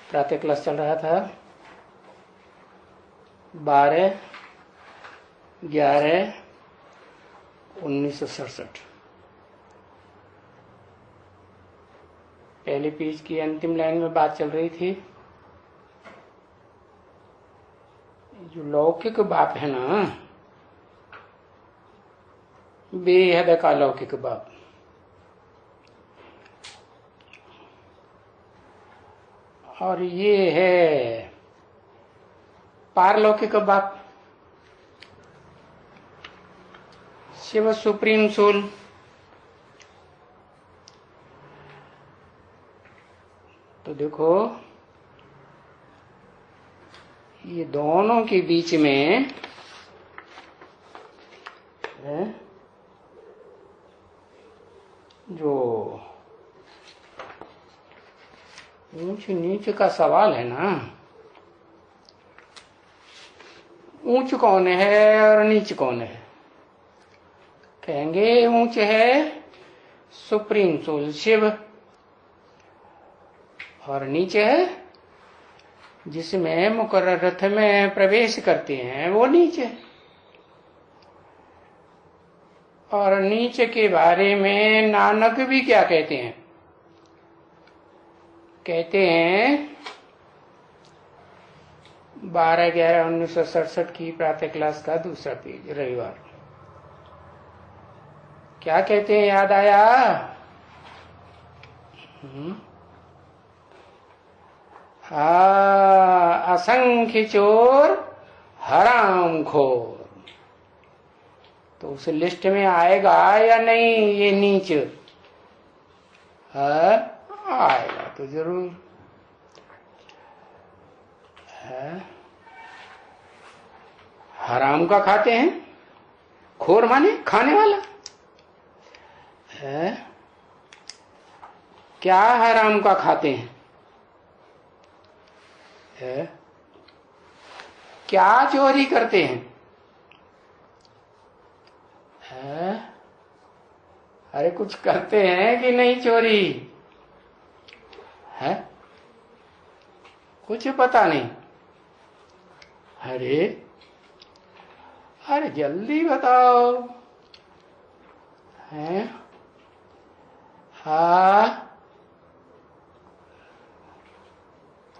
प्रातः क्लास चल रहा था 12/11/1967। पहले पेज की अंतिम लाइन में बात चल रही थी। जो लौकिक बाप है ना, बेहद का लौकिक बाप, और ये है पारलौकिक बाप, शिव सुप्रीम सोल। तो देखो, ये दोनों के बीच में जो ऊंच नीच का सवाल है ना, ऊंच कौन है और नीच कौन है? कहेंगे ऊंच है सुप्रीम सोल शिव, और नीचे है जिसमें मुकर्रर रथ में प्रवेश करते हैं वो नीचे। और नीचे के बारे में नानक भी क्या कहते हैं? कहते हैं 12/11/1967 की प्रातः क्लास का दूसरा पेज, रविवार। क्या कहते हैं, याद आया? असंख्य चोर हराम खोर। तो उस लिस्ट में आएगा या नहीं ये नीच? आएगा तो जरूर है। हराम का खाते हैं, खोर माने खाने वाला है। क्या हराम का खाते हैं? है क्या चोरी करते हैं? है अरे कुछ करते हैं कि नहीं चोरी? है कुछ पता नहीं। अरे अरे जल्दी बताओ। है हाँ,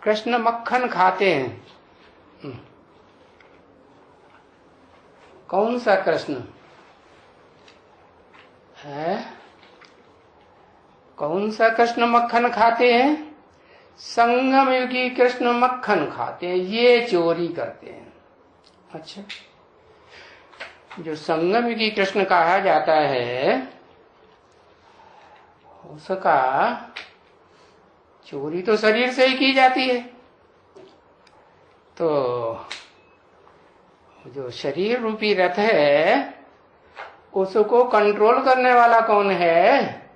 कृष्ण मक्खन खाते हैं। कौन सा कृष्ण है? कौन सा कृष्ण मक्खन खाते हैं? संगम युगी कृष्ण मक्खन खाते हैं, ये चोरी करते हैं। अच्छा, जो संगम युगी कृष्ण कहा जाता है उसका चोरी तो शरीर से ही की जाती है। तो जो शरीर रूपी रथ है उसको कंट्रोल करने वाला कौन है?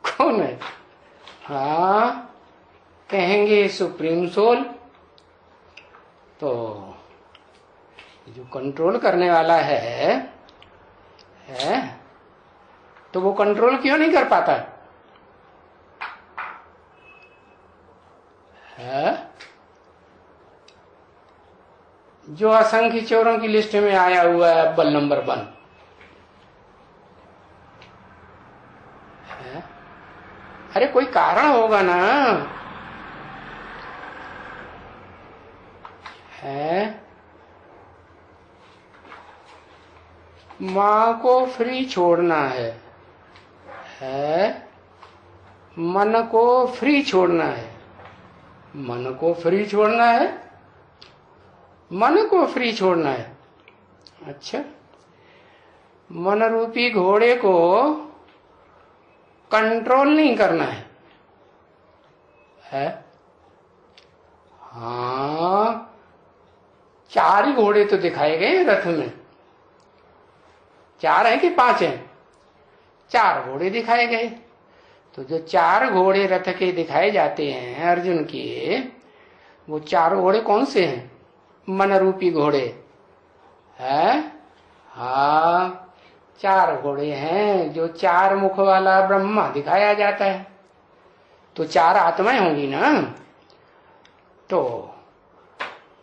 कौन है? हाँ, कहेंगे सुप्रीम सोल। तो जो कंट्रोल करने वाला है तो वो कंट्रोल क्यों नहीं कर पाता है? जो असंख्य चोरों की लिस्ट में आया हुआ है अव्वल नंबर 1 है। अरे कोई कारण होगा ना। है माँ को फ्री छोड़ना है, मन को फ्री छोड़ना है, मन को फ्री छोड़ना है, मन को फ्री छोड़ना है। अच्छा, मन रूपी घोड़े को कंट्रोल नहीं करना है? हाँ, 4 ही घोड़े तो दिखाए गए रथ में। 4 हैं कि 5 हैं? 4 घोड़े दिखाए गए। तो जो 4 घोड़े रथ के दिखाए जाते हैं अर्जुन के, वो 4 घोड़े कौन से हैं? मन रूपी घोड़े है। हाँ, 4 घोड़े हैं। जो 4 मुख वाला ब्रह्मा दिखाया जाता है तो 4 आत्माएं होंगी ना, तो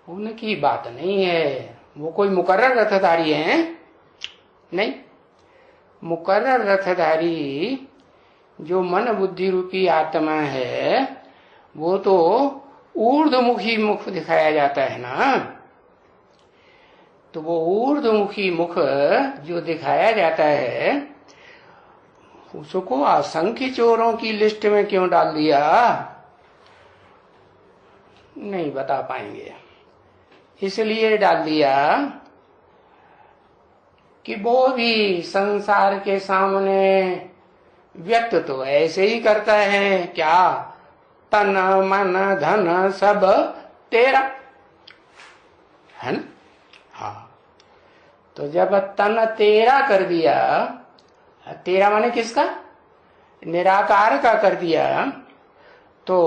उनकी बात नहीं है। वो कोई मुकर्रर रथधारी है नहीं। मुकर्रर रथधारी जो मन बुद्धि रूपी आत्मा है वो तो ऊर्ध्वमुखी मुख दिखाया जाता है ना। तो वो ऊर्ध्वमुखी मुख जो दिखाया जाता है उसको असंख्य चोरों की लिस्ट में क्यों डाल दिया, नहीं बता पाएंगे। इसलिए डाल दिया कि वो भी संसार के सामने व्यक्त तो ऐसे ही करता है, क्या तन मन धन सब तेरा है ना। हाँ, तो जब तन तेरा कर दिया, तेरा माने किसका, निराकार का कर दिया, तो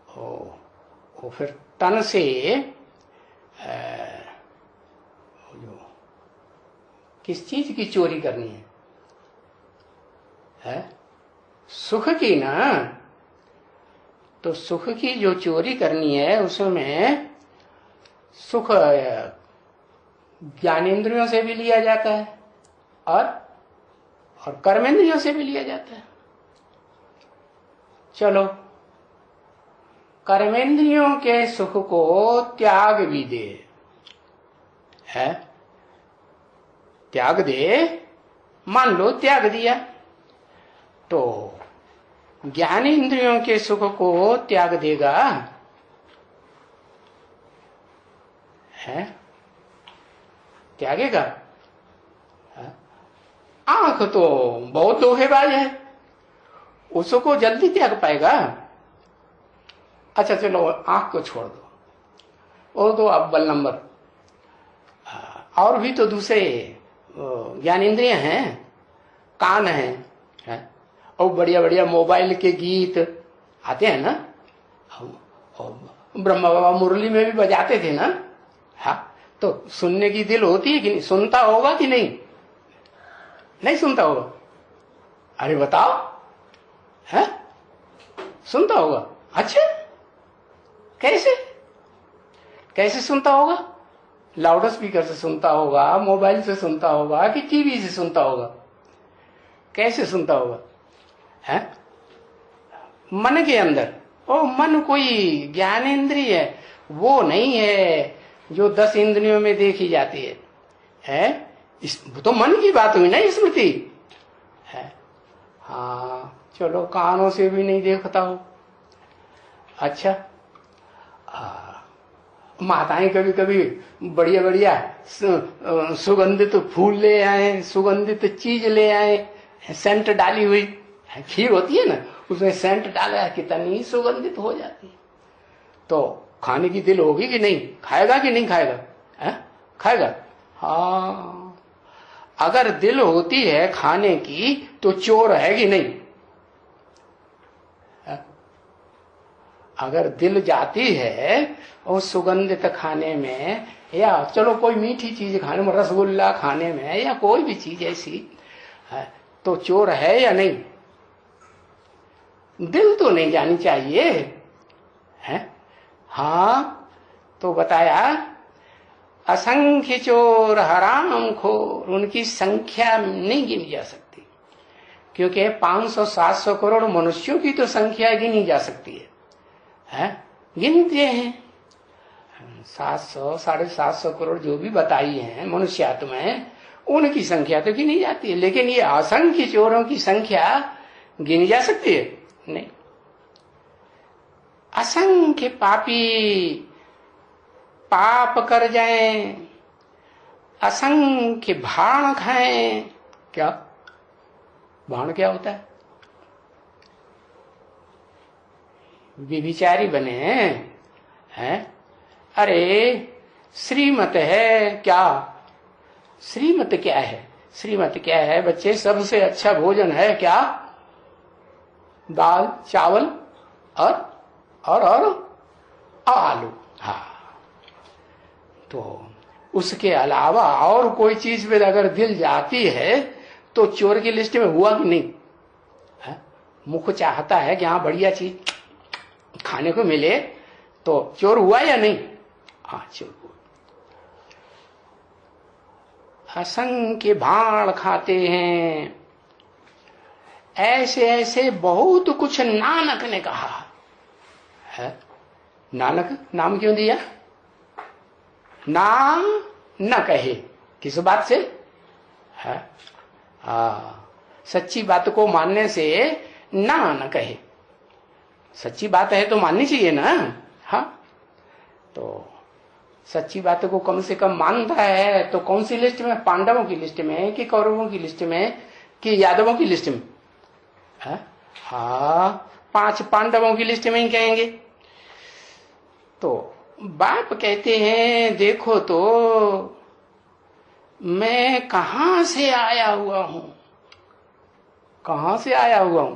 वो फिर तन से जो किस चीज की चोरी करनी है? सुख की ना। तो सुख की जो चोरी करनी है उसमें सुख ज्ञानेंद्रियों से भी लिया जाता है और कर्मेंद्रियों से भी लिया जाता है। चलो, कर्मेंद्रियों के सुख को त्याग भी दे, है त्याग दे, मान लो त्याग दिया, तो ज्ञानेंद्रियों के सुख को त्याग देगा, है त्यागेगा? आंख तो बहुत धोखेबाज है, उसको जल्दी त्याग पाएगा। अच्छा चलो, आंख को छोड़ दो, वो तो अव्वल नंबर। और भी तो दूसरे ज्ञानेंद्रिय हैं, कान है और बढ़िया बढ़िया मोबाइल के गीत आते हैं ना, ब्रह्मा बाबा मुरली में भी बजाते थे ना। हाँ, तो सुनने की दिल होती है कि नहीं? सुनता होगा कि नहीं? नहीं सुनता होगा? अरे बताओ, है सुनता होगा? अच्छा, कैसे कैसे सुनता होगा? लाउड स्पीकर से सुनता होगा, मोबाइल से सुनता होगा कि टीवी से सुनता होगा? कैसे सुनता होगा? है मन के अंदर। ओ, मन कोई ज्ञानेंद्रिय है, वो नहीं है जो 10 इंद्रियों में देखी जाती है? वो तो मन की बात हुई ना, स्मृति है। हाँ चलो, कानों से भी नहीं देखता हो। अच्छा, माताएं कभी कभी बढ़िया बढ़िया सुगंधित फूल ले आए, सुगंधित चीज ले आए, सेंट डाली हुई खीर होती है ना, उसमें सेंट डाला, कितनी सुगंधित हो जाती है। तो खाने की दिल होगी कि नहीं? खाएगा कि नहीं खाएगा? है खाएगा। हाँ, अगर दिल होती है खाने की तो चोर है कि नहीं? अगर दिल जाती है और सुगंधित खाने में, या चलो कोई मीठी चीज खाने में, रसगुल्ला खाने में, या कोई भी चीज ऐसी है, तो चोर है या नहीं? दिल तो नहीं जानी चाहिए, है? हाँ, तो बताया असंख्य चोर हराम खोर, उनकी संख्या नहीं गिनी जा सकती, क्योंकि 500-700 करोड़ मनुष्यों की तो संख्या गिनी जा सकती है? गिनते हैं 700-750 करोड़ जो भी बताई हैं मनुष्य आत्माएं, उनकी संख्या तो गिनी जाती है, लेकिन ये असंख्य चोरों की संख्या गिनी जा सकती है? नहीं। असंख्य पापी पाप कर जाएं, असंख्य भाण खाएं। क्या भाण क्या होता है? व्यभिचारी बने हैं? अरे श्रीमत है क्या? श्रीमत क्या है? श्रीमत क्या है बच्चे? सबसे अच्छा भोजन है क्या? दाल चावल और आलू। हाँ, तो उसके अलावा और कोई चीज पे अगर दिल जाती है तो चोर की लिस्ट में हुआ कि नहीं? है? मुख चाहता है कि हाँ बढ़िया चीज खाने को मिले, तो चोर हुआ या नहीं? हाँ चोर हुआ। असंख्य भाण खाते हैं, ऐसे ऐसे बहुत कुछ नानक ने कहा है। नानक नाम क्यों दिया? नाम न कहे, किस बात से है? सच्ची बात को मानने से ना न कहे। सच्ची बात है तो माननी चाहिए ना। हाँ, तो सच्ची बात को कम से कम मानता है तो कौन सी लिस्ट में? पांडवों की लिस्ट में कि कौरवों की लिस्ट में कि यादवों की लिस्ट में? हाँ, 5 पांडवों की लिस्ट में ही कहेंगे। तो बाप कहते हैं देखो तो मैं कहां से आया हुआ हूं, कहां से आया हुआ हूं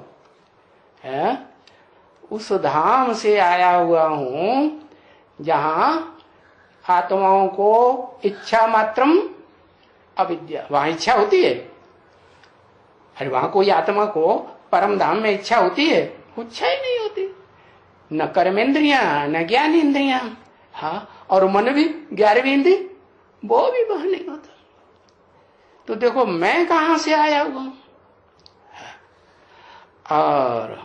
है? उस धाम से आया हुआ हूं जहां आत्माओं को इच्छा मात्रम अविद्या, वहां इच्छा होती है। अरे वहां कोई आत्मा को परम धाम में इच्छा होती है? इच्छा ही नहीं होती, न कर्मेंद्रिया न ज्ञान इंद्रिया। हाँ, और मन भी 11वीं इंद्री वो भी वह नहीं होता। तो देखो मैं कहां से आया हुआ हूं, और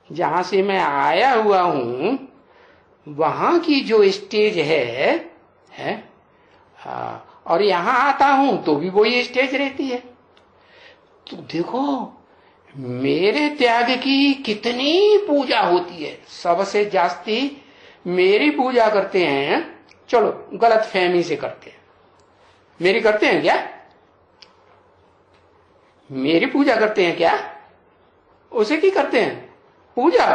जहां से मैं आया हुआ हूं वहां की जो स्टेज है और यहां आता हूं तो भी वही स्टेज रहती है। तो देखो मेरे त्याग की कितनी पूजा होती है। सबसे जास्ती मेरी पूजा करते हैं, चलो गलत फहमी से करते हैं। मेरी करते हैं क्या? मेरी पूजा करते हैं क्या? उसे की करते हैं पूजा?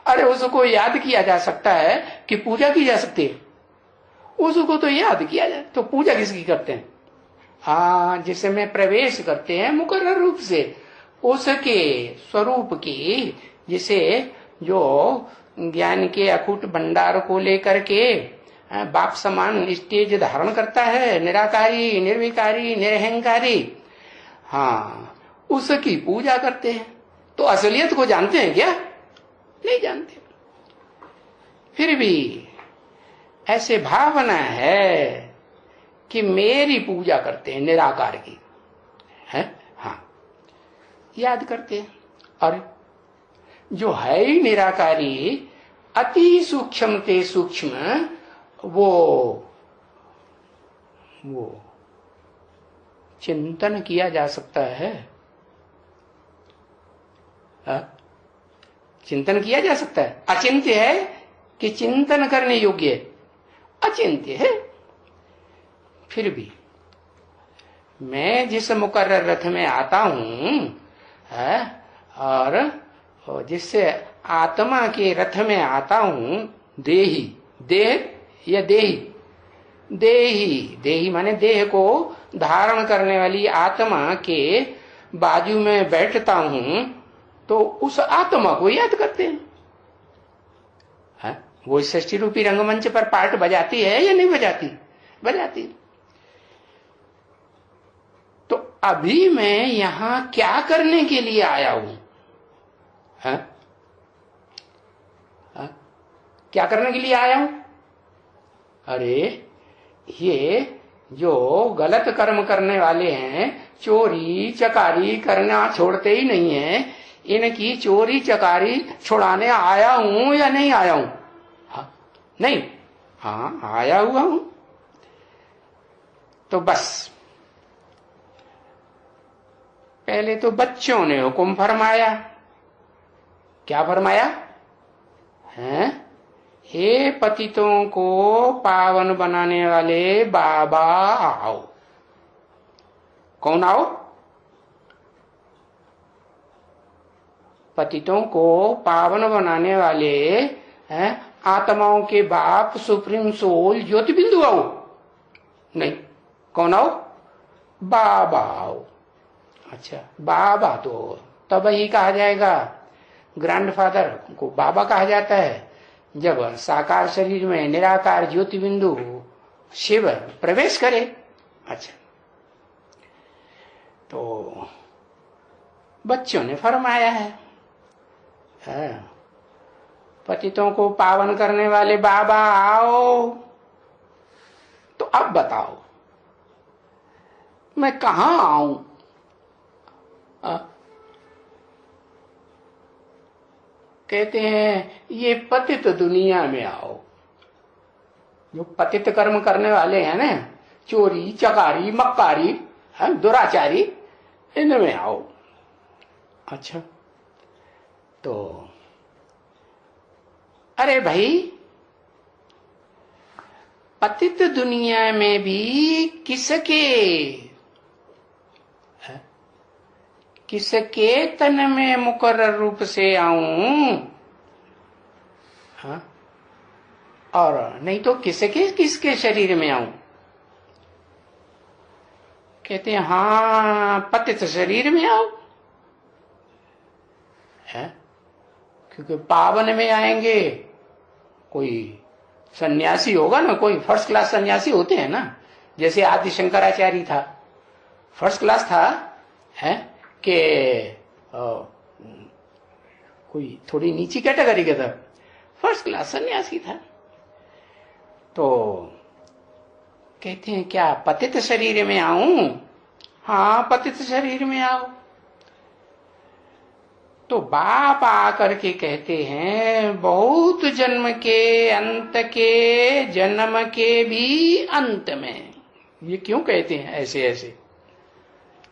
अरे उसको याद किया जा सकता है कि पूजा की जा सकती है, उसको तो याद किया जाए, तो पूजा किसकी करते हैं? हाँ, जिसमें प्रवेश करते हैं मुकर्रर रूप से उसके स्वरूप की, जिसे जो ज्ञान के अकूट भंडार को लेकर के बाप समान स्टेज धारण करता है, निराकारी निर्विकारी निरहंकारी, हाँ उसकी पूजा करते हैं। तो असलियत को जानते हैं क्या? नहीं जानते। फिर भी ऐसे भावना है कि मेरी पूजा करते हैं निराकार की है। हाँ, याद करते हैं। और जो है ही निराकारी, अति सूक्ष्म ते सूक्ष्म वो चिंतन किया जा सकता है। चिंतन किया जा सकता है। अचिंत्य है कि चिंतन करने योग्य है? अचिंत्य है। फिर भी मैं जिस मुकर्रर रथ में आता हूं और जिससे आत्मा के रथ में आता हूं, देही, देह या देही, देही माने देह को धारण करने वाली आत्मा के बाजू में बैठता हूं, तो उस आत्मा को याद करते हैं। वो षष्ठी रूपी रंगमंच पर पार्ट बजाती है या नहीं बजाती? बजाती। तो अभी मैं यहां क्या करने के लिए आया हूं? क्या करने के लिए आया हूं? अरे ये जो गलत कर्म करने वाले हैं, चोरी चकारी करना छोड़ते ही नहीं है, इनकी चोरी चकारी छुड़ाने आया हूं या नहीं आया हूं? नहीं, हाँ आया हुआ हूं। तो बस पहले तो बच्चों ने हुक्म फरमाया। क्या फरमाया है? हे पतितों को पावन बनाने वाले बाबा आओ। कौन आओ? पतितों को पावन बनाने वाले हैं, आत्माओं के बाप सुप्रीम सोल ज्योति बिंदु आओ। नहीं, कौन आओ? बाबा आओ। अच्छा, बाबा तो तब ही कहा जाएगा, ग्रैंडफादर को बाबा कहा जाता है जब साकार शरीर में निराकार ज्योति बिंदु शिव प्रवेश करे। अच्छा, तो बच्चों ने फरमाया है, पतितों को पावन करने वाले बाबा आओ, तो अब बताओ मैं कहां आऊं? कहते हैं ये पतित दुनिया में आओ। जो पतित कर्म करने वाले हैं ना, चोरी चकारी मक्कारी दुराचारी, इनमें आओ। अच्छा, तो अरे भाई, पतित दुनिया में भी किसके तन में मुकर्रर रूप से आऊं? और नहीं तो किसके शरीर में आऊं? कहते हैं हाँ, पतित शरीर में आओ। क्योंकि पावन में आएंगे, कोई सन्यासी होगा ना, कोई फर्स्ट क्लास सन्यासी होते हैं ना, जैसे आदि शंकराचार्य था, फर्स्ट क्लास था, है कि कोई थोड़ी नीची कैटेगरी का था, फर्स्ट क्लास सन्यासी था। तो कहते हैं क्या पतित शरीर में आऊं? हाँ, पतित शरीर में आओ। तो बाप आकर के कहते हैं बहुत जन्म के अंत के जन्म के भी अंत में। ये क्यों कहते हैं ऐसे ऐसे?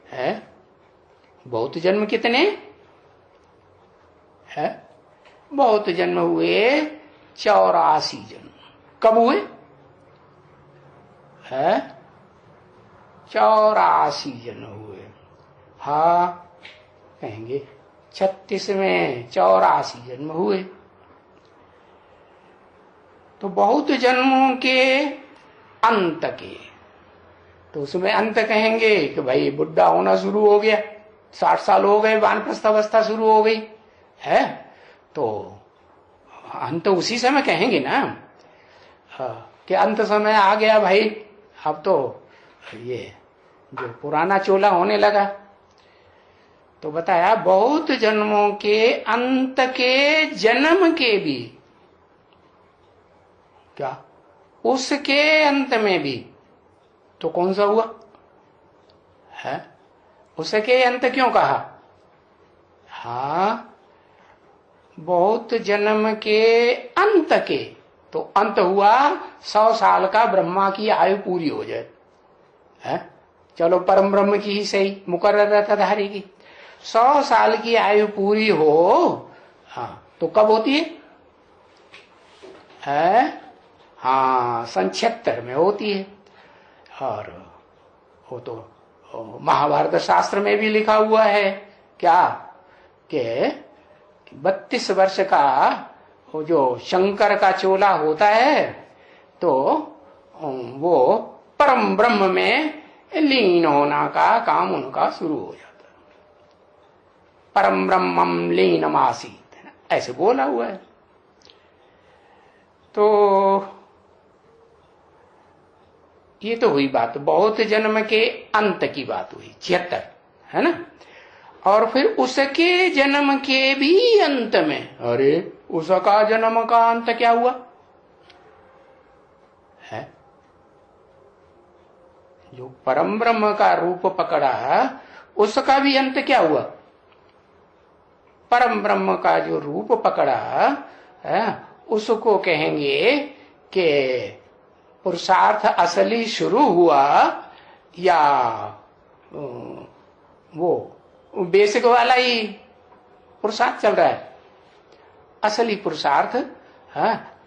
है बहुत जन्म कितने है? बहुत जन्म हुए 84 जन्म। कब हुए? है 84 जन्म हुए। हाँ कहेंगे 36 में 84 जन्म हुए। तो बहुत जन्मों के अंत के, तो उसमें अंत कहेंगे कि भाई बुढ़ा होना शुरू हो गया, 60 साल हो गए, वानप्रस्थ अवस्था शुरू हो गई है, तो अंत उसी समय कहेंगे ना कि अंत समय आ गया भाई, अब तो ये जो पुराना चोला होने लगा। तो बताया बहुत जन्मों के अंत के जन्म के भी, क्या उसके अंत में भी, तो कौन सा हुआ है? उसके अंत क्यों कहा? हाँ बहुत जन्म के अंत के, तो अंत हुआ 100 साल का ब्रह्मा की आयु पूरी हो जाए, है चलो परम ब्रह्म की ही सही, मुकर्रर रथधारी की 100 साल की आयु पूरी हो, हाँ तो कब होती है? हाँ 76 में होती है। और वो तो महाभारत शास्त्र में भी लिखा हुआ है क्या कि 32 वर्ष का वो जो शंकर का चोला होता है, तो वो परम ब्रह्म में लीन होना का काम उनका शुरू हो जाता है। परम ब्रह्मम लीनमासीत, ऐसे बोला हुआ है। तो ये तो हुई बात, बहुत जन्म के अंत की बात हुई 76, है ना। और फिर उसके जन्म के भी अंत में, अरे उसका जन्म का अंत क्या हुआ है? जो परम ब्रह्म का रूप पकड़ा उसका भी अंत क्या हुआ? परम ब्रह्म का जो रूप पकड़ा है उसको कहेंगे कि पुरुषार्थ असली शुरू हुआ या वो बेसिक वाला ही पुरुषार्थ चल रहा है? असली पुरुषार्थ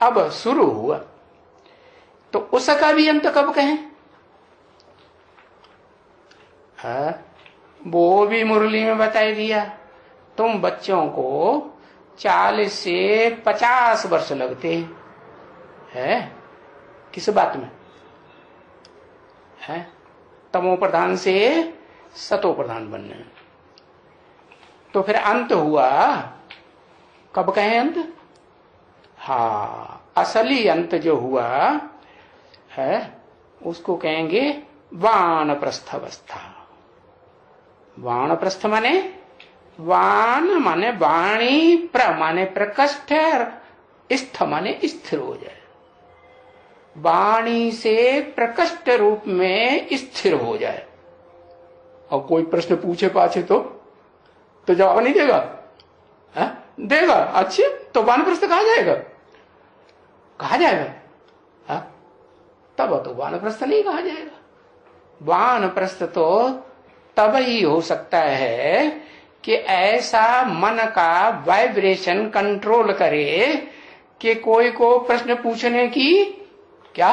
अब शुरू हुआ। तो उसका भी अंत कब कहें? वो भी मुरली में बता दिया। तुम बच्चों को 40 से 50 वर्ष लगते हैं, किस बात में है? तमो प्रधान से सतो प्रधान बनने में। तो फिर अंत हुआ, कब कहें अंत? हाँ असली अंत जो हुआ है उसको कहेंगे वानप्रस्थ अवस्था। वानप्रस्थ माने वान माने वाणी, प्र माने प्रकष्ट, स्थ माने स्थिर हो जाए। वाणी से प्रकष्ट रूप में स्थिर हो जाए। और कोई प्रश्न पूछे पाछे तो जवाब नहीं देगा, है? देगा, अच्छे तो वानप्रस्थ कहा जाएगा, कहा जाएगा, है? तब तो वानप्रस्थ नहीं कहा जाएगा। वानप्रस्थ तो तब ही हो सकता है कि ऐसा मन का वाइब्रेशन कंट्रोल करे कि कोई को प्रश्न पूछने की क्या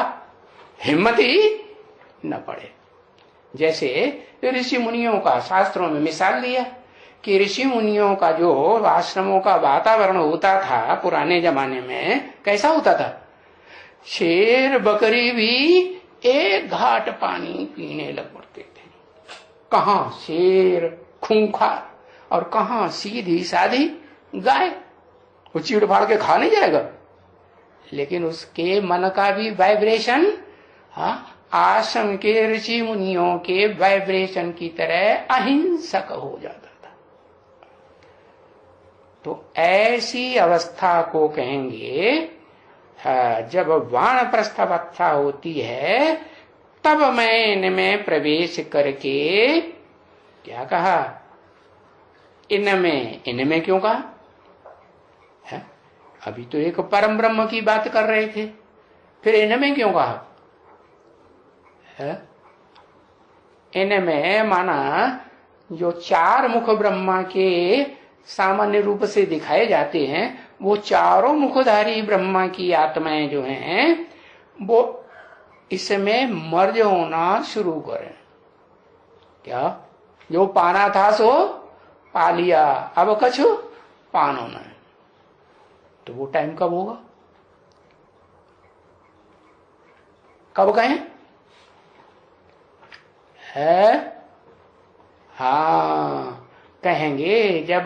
हिम्मत ही न पड़े। जैसे ऋषि मुनियों का शास्त्रों में मिसाल दिया कि ऋषि मुनियों का जो आश्रमों का वातावरण होता था पुराने जमाने में, कैसा होता था? शेर बकरी भी एक घाट पानी पीने लग पड़ते थे। कहाँ शेर खूंखार और कहाँ सीधी साधी गाय, वो चीड़ फाड़ के खा नहीं जाएगा, लेकिन उसके मन का भी वाइब्रेशन आश्रम के ऋषि मुनियों के वाइब्रेशन की तरह अहिंसक हो जाता था। तो ऐसी अवस्था को कहेंगे जब वानप्रस्थ अवस्था होती है, तब मैं इनमें प्रवेश करके क्या कहा? इनमें क्यों कहा है? अभी तो एक परम ब्रह्म की बात कर रहे थे, फिर इनमें क्यों कहा है? इनमें माना जो चार मुख ब्रह्मा के सामान्य रूप से दिखाए जाते हैं, वो चारों मुखधारी ब्रह्मा की आत्माएं जो हैं वो इसमें मर्ज होना शुरू करें। क्या? जो पाना था सो पा लिया, अब कछु पानो न। तो वो टाइम कब होगा? कब कहें है? हाँ, कहेंगे जब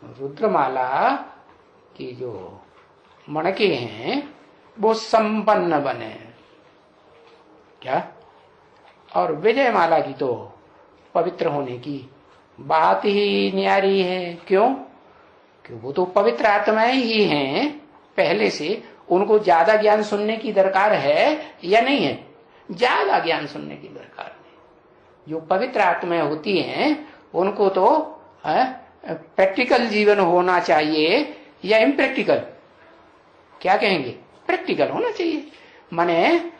रुद्रमाला की जो मणके हैं वो संपन्न बने। क्या? और विजयमाला की तो पवित्र होने की बात ही न्यारी है। क्यों? कि वो तो पवित्र आत्माएं ही हैं पहले से, उनको ज्यादा ज्ञान सुनने की दरकार है या नहीं है? ज्यादा ज्ञान सुनने की दरकार नहीं। जो पवित्र आत्माएं होती हैं उनको तो प्रैक्टिकल जीवन होना चाहिए या इम्प्रैक्टिकल? क्या कहेंगे? प्रैक्टिकल होना चाहिए। माने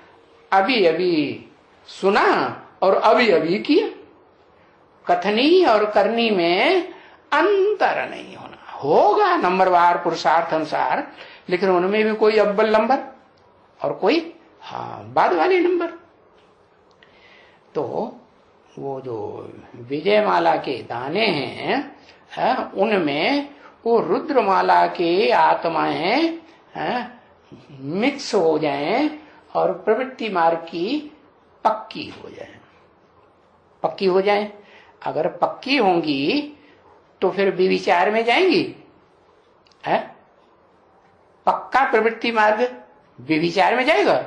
अभी अभी सुना और अभी अभी किया, कथनी और करनी में अंतर नहीं होना। होगा नंबरवार पुरुषार्थ अनुसार, लेकिन उनमें भी कोई अव्वल नंबर और कोई बाद वाले नंबर। तो वो जो विजयमाला के दाने हैं उनमें वो रुद्रमाला के आत्माएं मिक्स हो जाएं और प्रवृत्ति मार्ग की पक्की हो जाए। पक्की हो जाए, अगर पक्की होंगी तो फिर विचार में जाएंगी है? पक्का प्रवृत्ति मार्ग विचार में जाएगा?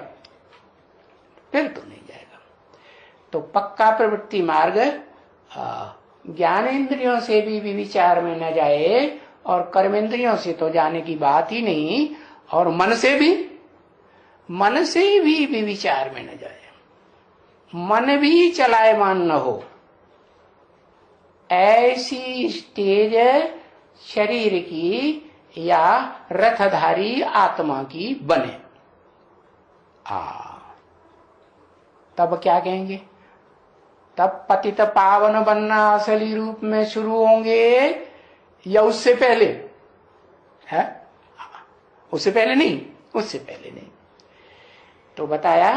फिर तो नहीं जाएगा। तो पक्का प्रवृत्ति मार्ग ज्ञानेन्द्रियों से भी विचार में न जाए और कर्मेंद्रियों से तो जाने की बात ही नहीं, और मन से भी विचार में न जाए, मन भी चलायमान न हो, ऐसी स्टेज शरीर की या रथधारी आत्मा की बने। तब क्या कहेंगे? तब पतित पावन बनना असली रूप में शुरू होंगे या उससे पहले है? उससे पहले नहीं, उससे पहले नहीं। तो बताया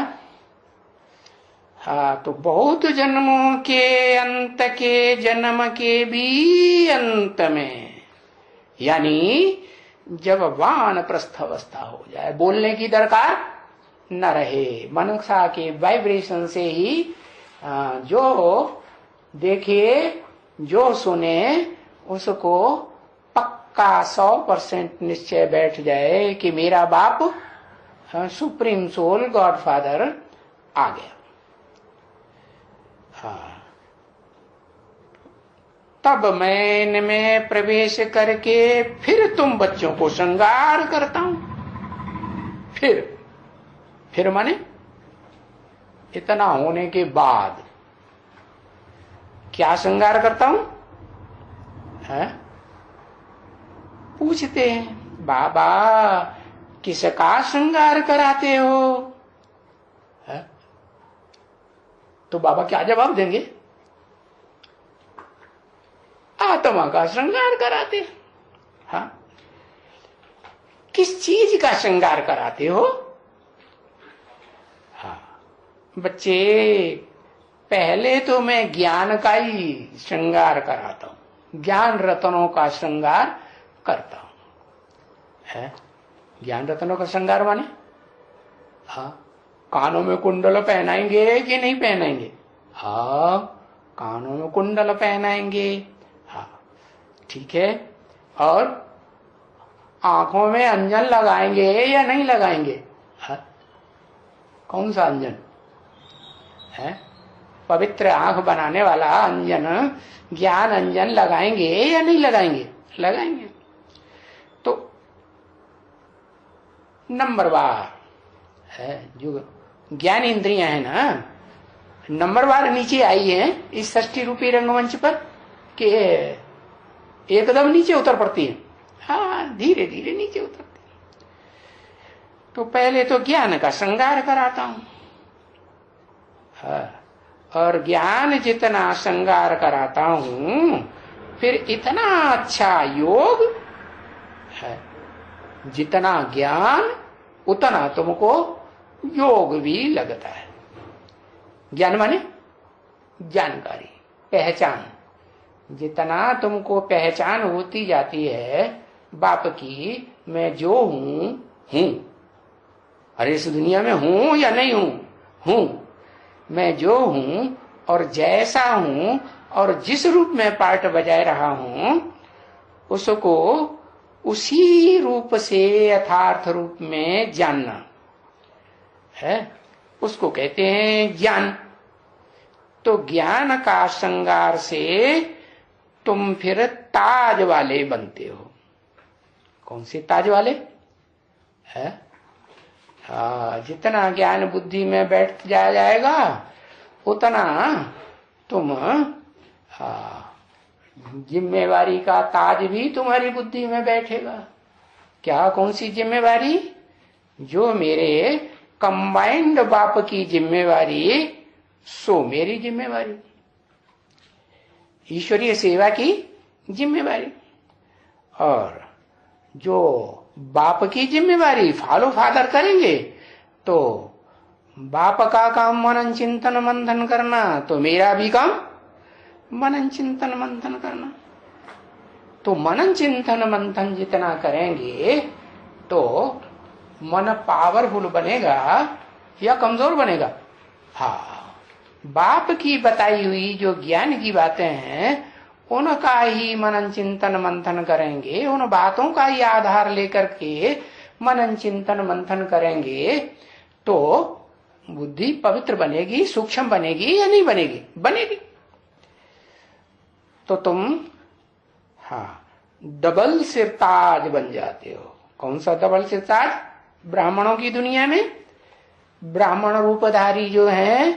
तो बहुत जन्मों के अंत के जन्म के भी अंत में, यानी जब वानप्रस्थ अवस्था हो जाए, बोलने की दरकार न रहे, मनसा के वाइब्रेशन से ही जो देखे जो सुने उसको पक्का 100% निश्चय बैठ जाए कि मेरा बाप सुप्रीम सोल गॉडफादर आ गया। तब मैं इनमें प्रवेश करके फिर तुम बच्चों को श्रृंगार करता हूं। फिर माने इतना होने के बाद क्या श्रृंगार करता हूं? है? पूछते हैं बाबा किसका श्रृंगार कराते हो? है? तो बाबा क्या जवाब देंगे? आत्मा का श्रृंगार कराते। हाँ, किस चीज का श्रृंगार कराते हो? हाँ बच्चे, पहले तो मैं ज्ञान का ही श्रृंगार कराता हूं, ज्ञान रत्नों का श्रृंगार करता हूं। है? ज्ञान रत्नों का श्रृंगार माने हाँ, कानों में कुंडल पहनाएंगे कि नहीं पहनाएंगे? हाँ, कानों में कुंडल पहनाएंगे। हाँ ठीक है। और आंखों में अंजन लगाएंगे या नहीं लगाएंगे? हाँ? कौन सा अंजन है? पवित्र आंख बनाने वाला अंजन, ज्ञान अंजन लगाएंगे या नहीं लगाएंगे? लगाएंगे। तो नंबरवार है जो ज्ञान इंद्रियां है ना, नंबरवार नीचे आई है इस षष्ठी रूपी रंगमंच पर कि एकदम नीचे उतर पड़ती है। हाँ, धीरे धीरे नीचे उतरती है। तो पहले तो ज्ञान का श्रृंगार कराता हूं। हाँ, और ज्ञान जितना श्रृंगार कराता हूं फिर इतना अच्छा योग है। जितना ज्ञान उतना तुमको योग भी लगता है। ज्ञान माने जानकारी, पहचान। जितना तुमको पहचान होती जाती है बाप की, मैं जो हूं अरे इस दुनिया में हूं या नहीं हूं, मैं जो हूं और जैसा हूं और जिस रूप में पार्ट बजाय रहा हूं उसको उसी रूप से यथार्थ रूप में जानना है, उसको कहते हैं ज्ञान। तो ज्ञान का श्रृंगार से तुम फिर ताज वाले बनते हो। कौन से ताज वाले है? जितना ज्ञान बुद्धि में बैठ जाएगा उतना तुम जिम्मेवारी का ताज भी तुम्हारी बुद्धि में बैठेगा। क्या? कौन सी जिम्मेवारी? जो मेरे कंबाइंड बाप की जिम्मेवारी सो मेरी जिम्मेवारी, ईश्वरीय सेवा की जिम्मेवारी। और जो बाप की जिम्मेवारी फॉलो फादर करेंगे तो बाप का काम मनन चिंतन मंथन करना, तो मेरा भी काम मनन चिंतन मंथन करना। तो मनन चिंतन मंथन जितना करेंगे तो मन पावरफुल बनेगा या कमजोर बनेगा? हाँ, बाप की बताई हुई जो ज्ञान की बातें हैं उनका ही मनन चिंतन मंथन करेंगे, उन बातों का ही आधार लेकर के मनन चिंतन मंथन करेंगे तो बुद्धि पवित्र बनेगी, सूक्ष्म बनेगी या नहीं बनेगी? बनेगी। तो तुम हाँ डबल सिरताज बन जाते हो। कौन सा डबल सिरताज? ब्राह्मणों की दुनिया में ब्राह्मण रूपधारी जो है,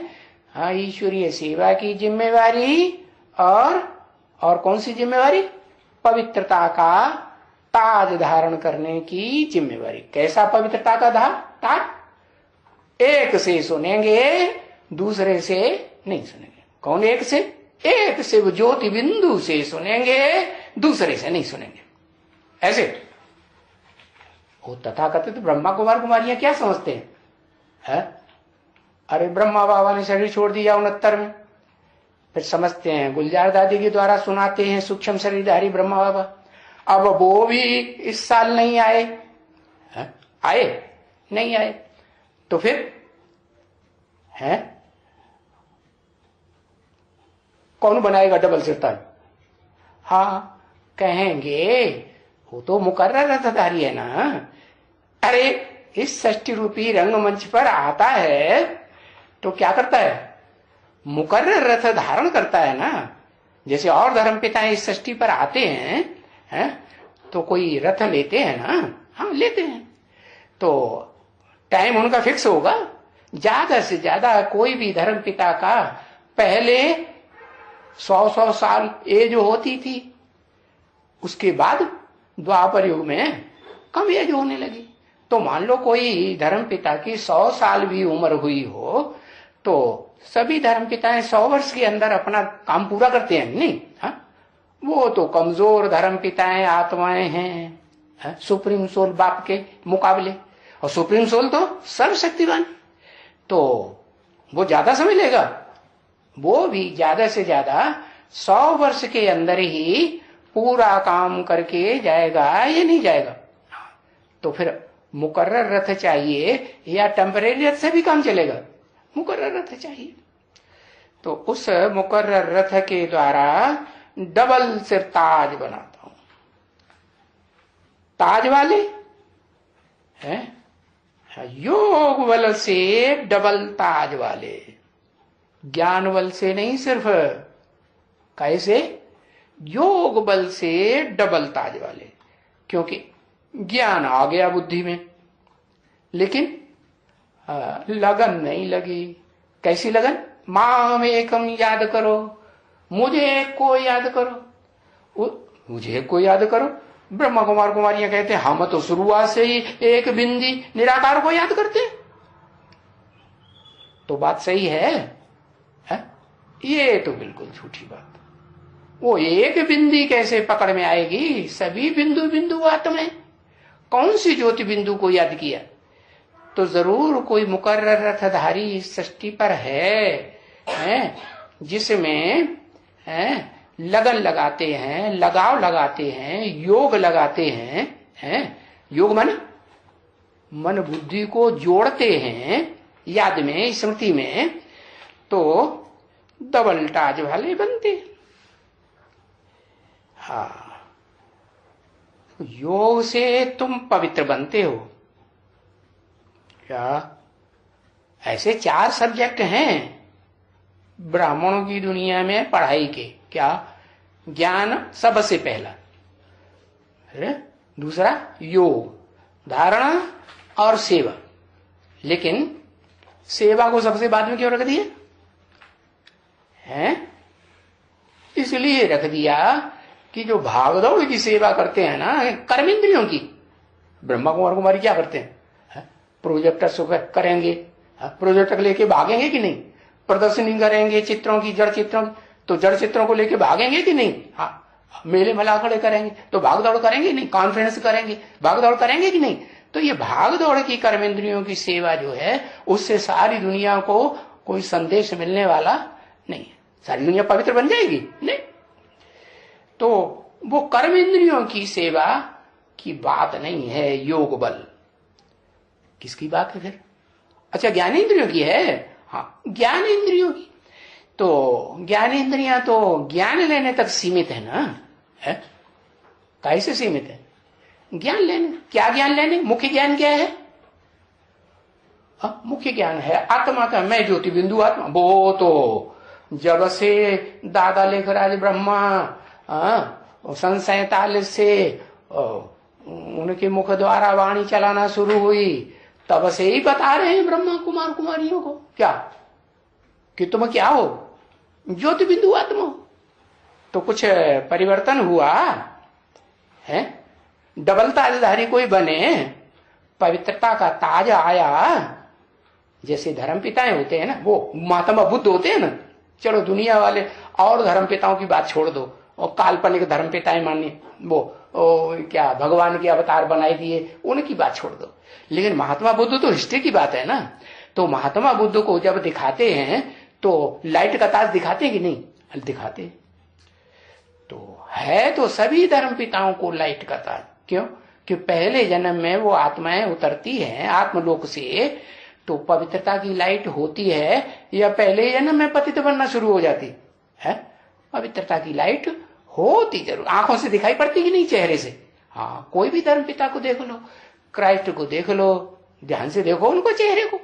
हाँ, ईश्वरीय सेवा की जिम्मेवारी और कौन सी जिम्मेवारी? पवित्रता का ताज धारण करने की जिम्मेवारी। कैसा पवित्रता का ताज? एक से सुनेंगे, दूसरे से नहीं सुनेंगे। कौन एक से? एक से वो ज्योति बिंदु से सुनेंगे, दूसरे से नहीं सुनेंगे। ऐसे वो तथाकथित ब्रह्मा कुमार कुमारियां क्या समझते हैं? है? अरे ब्रह्मा बाबा ने शरीर छोड़ दिया 69 में, फिर समझते हैं गुलजार दादी के द्वारा सुनाते हैं सूक्ष्म शरीरधारी ब्रह्मा बाबा। अब वो भी इस साल नहीं आए। है? आए? नहीं आए तो फिर है कौन बनाएगा डबल सिरताज? हाँ, कहेंगे वो तो मुकर्रर रथधारी है ना। अरे इस षष्ठी रूपी रंगमंच पर आता है तो क्या करता है? मुकर्रर रथ धारण करता है ना। जैसे और धर्मपिता इस सृष्टि पर आते हैं, तो कोई रथ लेते हैं ना, हाँ लेते हैं, तो टाइम उनका फिक्स होगा। ज्यादा से ज्यादा कोई भी धर्मपिता का पहले 100 साल एज होती थी, उसके बाद द्वापर युग में कम एज होने लगी। तो मान लो कोई धर्मपिता की 100 साल भी उम्र हुई हो, तो सभी धर्मपिताएं 100 वर्ष के अंदर अपना काम पूरा करते हैं नहीं? हाँ, वो तो कमजोर धर्मपिताएं आत्माएं हैं, सुप्रीम सोल बाप के मुकाबले, और सुप्रीम सोल तो सर्वशक्तिवान, तो वो ज्यादा समय लेगा। वो भी ज्यादा से ज्यादा 100 वर्ष के अंदर ही पूरा काम करके जाएगा या नहीं जाएगा? तो फिर मुकर्रर रथ चाहिए या टेम्परेरी रथ से भी काम चलेगा? मुकर्रर रथ चाहिए। तो उस मुकर्रर रथ के द्वारा डबल सिर ताज बनाता हूं। ताज वाले हैं, योग बल से डबल ताज वाले, ज्ञान बल से नहीं, सिर्फ कैसे? योग बल से डबल ताज वाले। क्योंकि ज्ञान आ गया बुद्धि में, लेकिन लगन नहीं लगी। कैसी लगन? माम एकम याद करो, मुझे एक को याद करो, मुझे एक को याद करो। ब्रह्मा कुमार कुमारियां कहते हैं हम तो शुरुआत से ही एक बिंदी निराकार को याद करते हैं। तो बात सही है? ये तो बिल्कुल झूठी बात। वो एक बिंदी कैसे पकड़ में आएगी? सभी बिंदु बिंदु आत्मा। कौन सी ज्योति बिंदु को याद किया? तो जरूर कोई मुकर्रर रथधारी इस सृष्टि पर है, जिसमें लगन लगाते हैं, लगाव लगाते हैं, योग लगाते हैं, योग मन बुद्धि को जोड़ते हैं याद में, स्मृति में, तो डबल ताज वाले बनते। हाँ, योग से तुम पवित्र बनते हो क्या? ऐसे 4 सब्जेक्ट हैं ब्राह्मणों की दुनिया में पढ़ाई के। क्या? ज्ञान सबसे पहला, दूसरा योग, धारणा और सेवा। लेकिन सेवा को सबसे बाद में क्यों रख दिया है? इसलिए रख दिया कि जो भागदौड़ की सेवा करते हैं ना कर्मेंद्रियों की, ब्रह्मा कुमार कुमारी क्या करते हैं? प्रोजेक्टर से करेंगे, प्रोजेक्टर लेके भागेंगे कि नहीं? प्रदर्शनी करेंगे चित्रों की, जड़ चित्रों की, तो जड़ चित्रों को लेके भागेंगे कि नहीं? हाँ, मेले मला खड़े करेंगे तो भागदौड़ करेंगे नहीं? कॉन्फ्रेंस करेंगे, भागदौड़ करेंगे कि नहीं? तो ये भागदौड़ की कर्मेंद्रियों की सेवा जो है, उससे सारी दुनिया को कोई संदेश मिलने वाला नहीं है। सारी दुनिया पवित्र बन जाएगी? नहीं। तो वो कर्मेंद्रियों की सेवा की बात नहीं है योग बल। किसकी बात है फिर? अच्छा, ज्ञानेंद्रियों की है। हाँ, ज्ञानेंद्रियों की। तो ज्ञानेंद्रियां तो ज्ञान लेने तक सीमित है ना? है कैसे सीमित है? ज्ञान लेने। क्या ज्ञान लेने? मुख्य ज्ञान क्या है? मुख्य ज्ञान है आत्मा का, मैं ज्योति बिंदु आत्मा। वो तो जब से दादा लेखराज ब्रह्मा 47 से उनके मुख द्वारा वाणी चलाना शुरू हुई, तब से ही बता रहे हैं ब्रह्मा कुमार कुमारियों को क्या कि तुम क्या हो? ज्योति बिंदु आत्मा। तो कुछ परिवर्तन हुआ है? डबल ताजधारी कोई बने, पवित्रता का ताज आया। जैसे धर्मपिताएं होते हैं ना, वो महात्मा बुद्ध होते हैं ना। चलो दुनिया वाले और धर्मपिताओं की बात छोड़ दो, और काल्पनिक धर्मपिताएं मानिए, वो क्या भगवान के अवतार बनाए दिए, उनकी बात छोड़ दो। लेकिन महात्मा बुद्ध तो हिस्ट्री की बात है ना। तो महात्मा बुद्ध को जब दिखाते हैं तो लाइट का ताज दिखाते हैं कि नहीं? दिखाते हैं। तो है तो सभी धर्मपिताओं को लाइट का ताज। क्यों? कि पहले जन्म में वो आत्माएं उतरती हैं आत्मलोक से, तो पवित्रता की लाइट होती है, या पहले जन्म में पतित बनना शुरू हो जाती है? पवित्रता की लाइट होती जरूर, आंखों से दिखाई पड़ती कि नहीं? चेहरे से। हाँ, कोई भी धर्मपिता को देख लो, क्राइस्ट को देख लो, ध्यान से देखो उनको चेहरे को,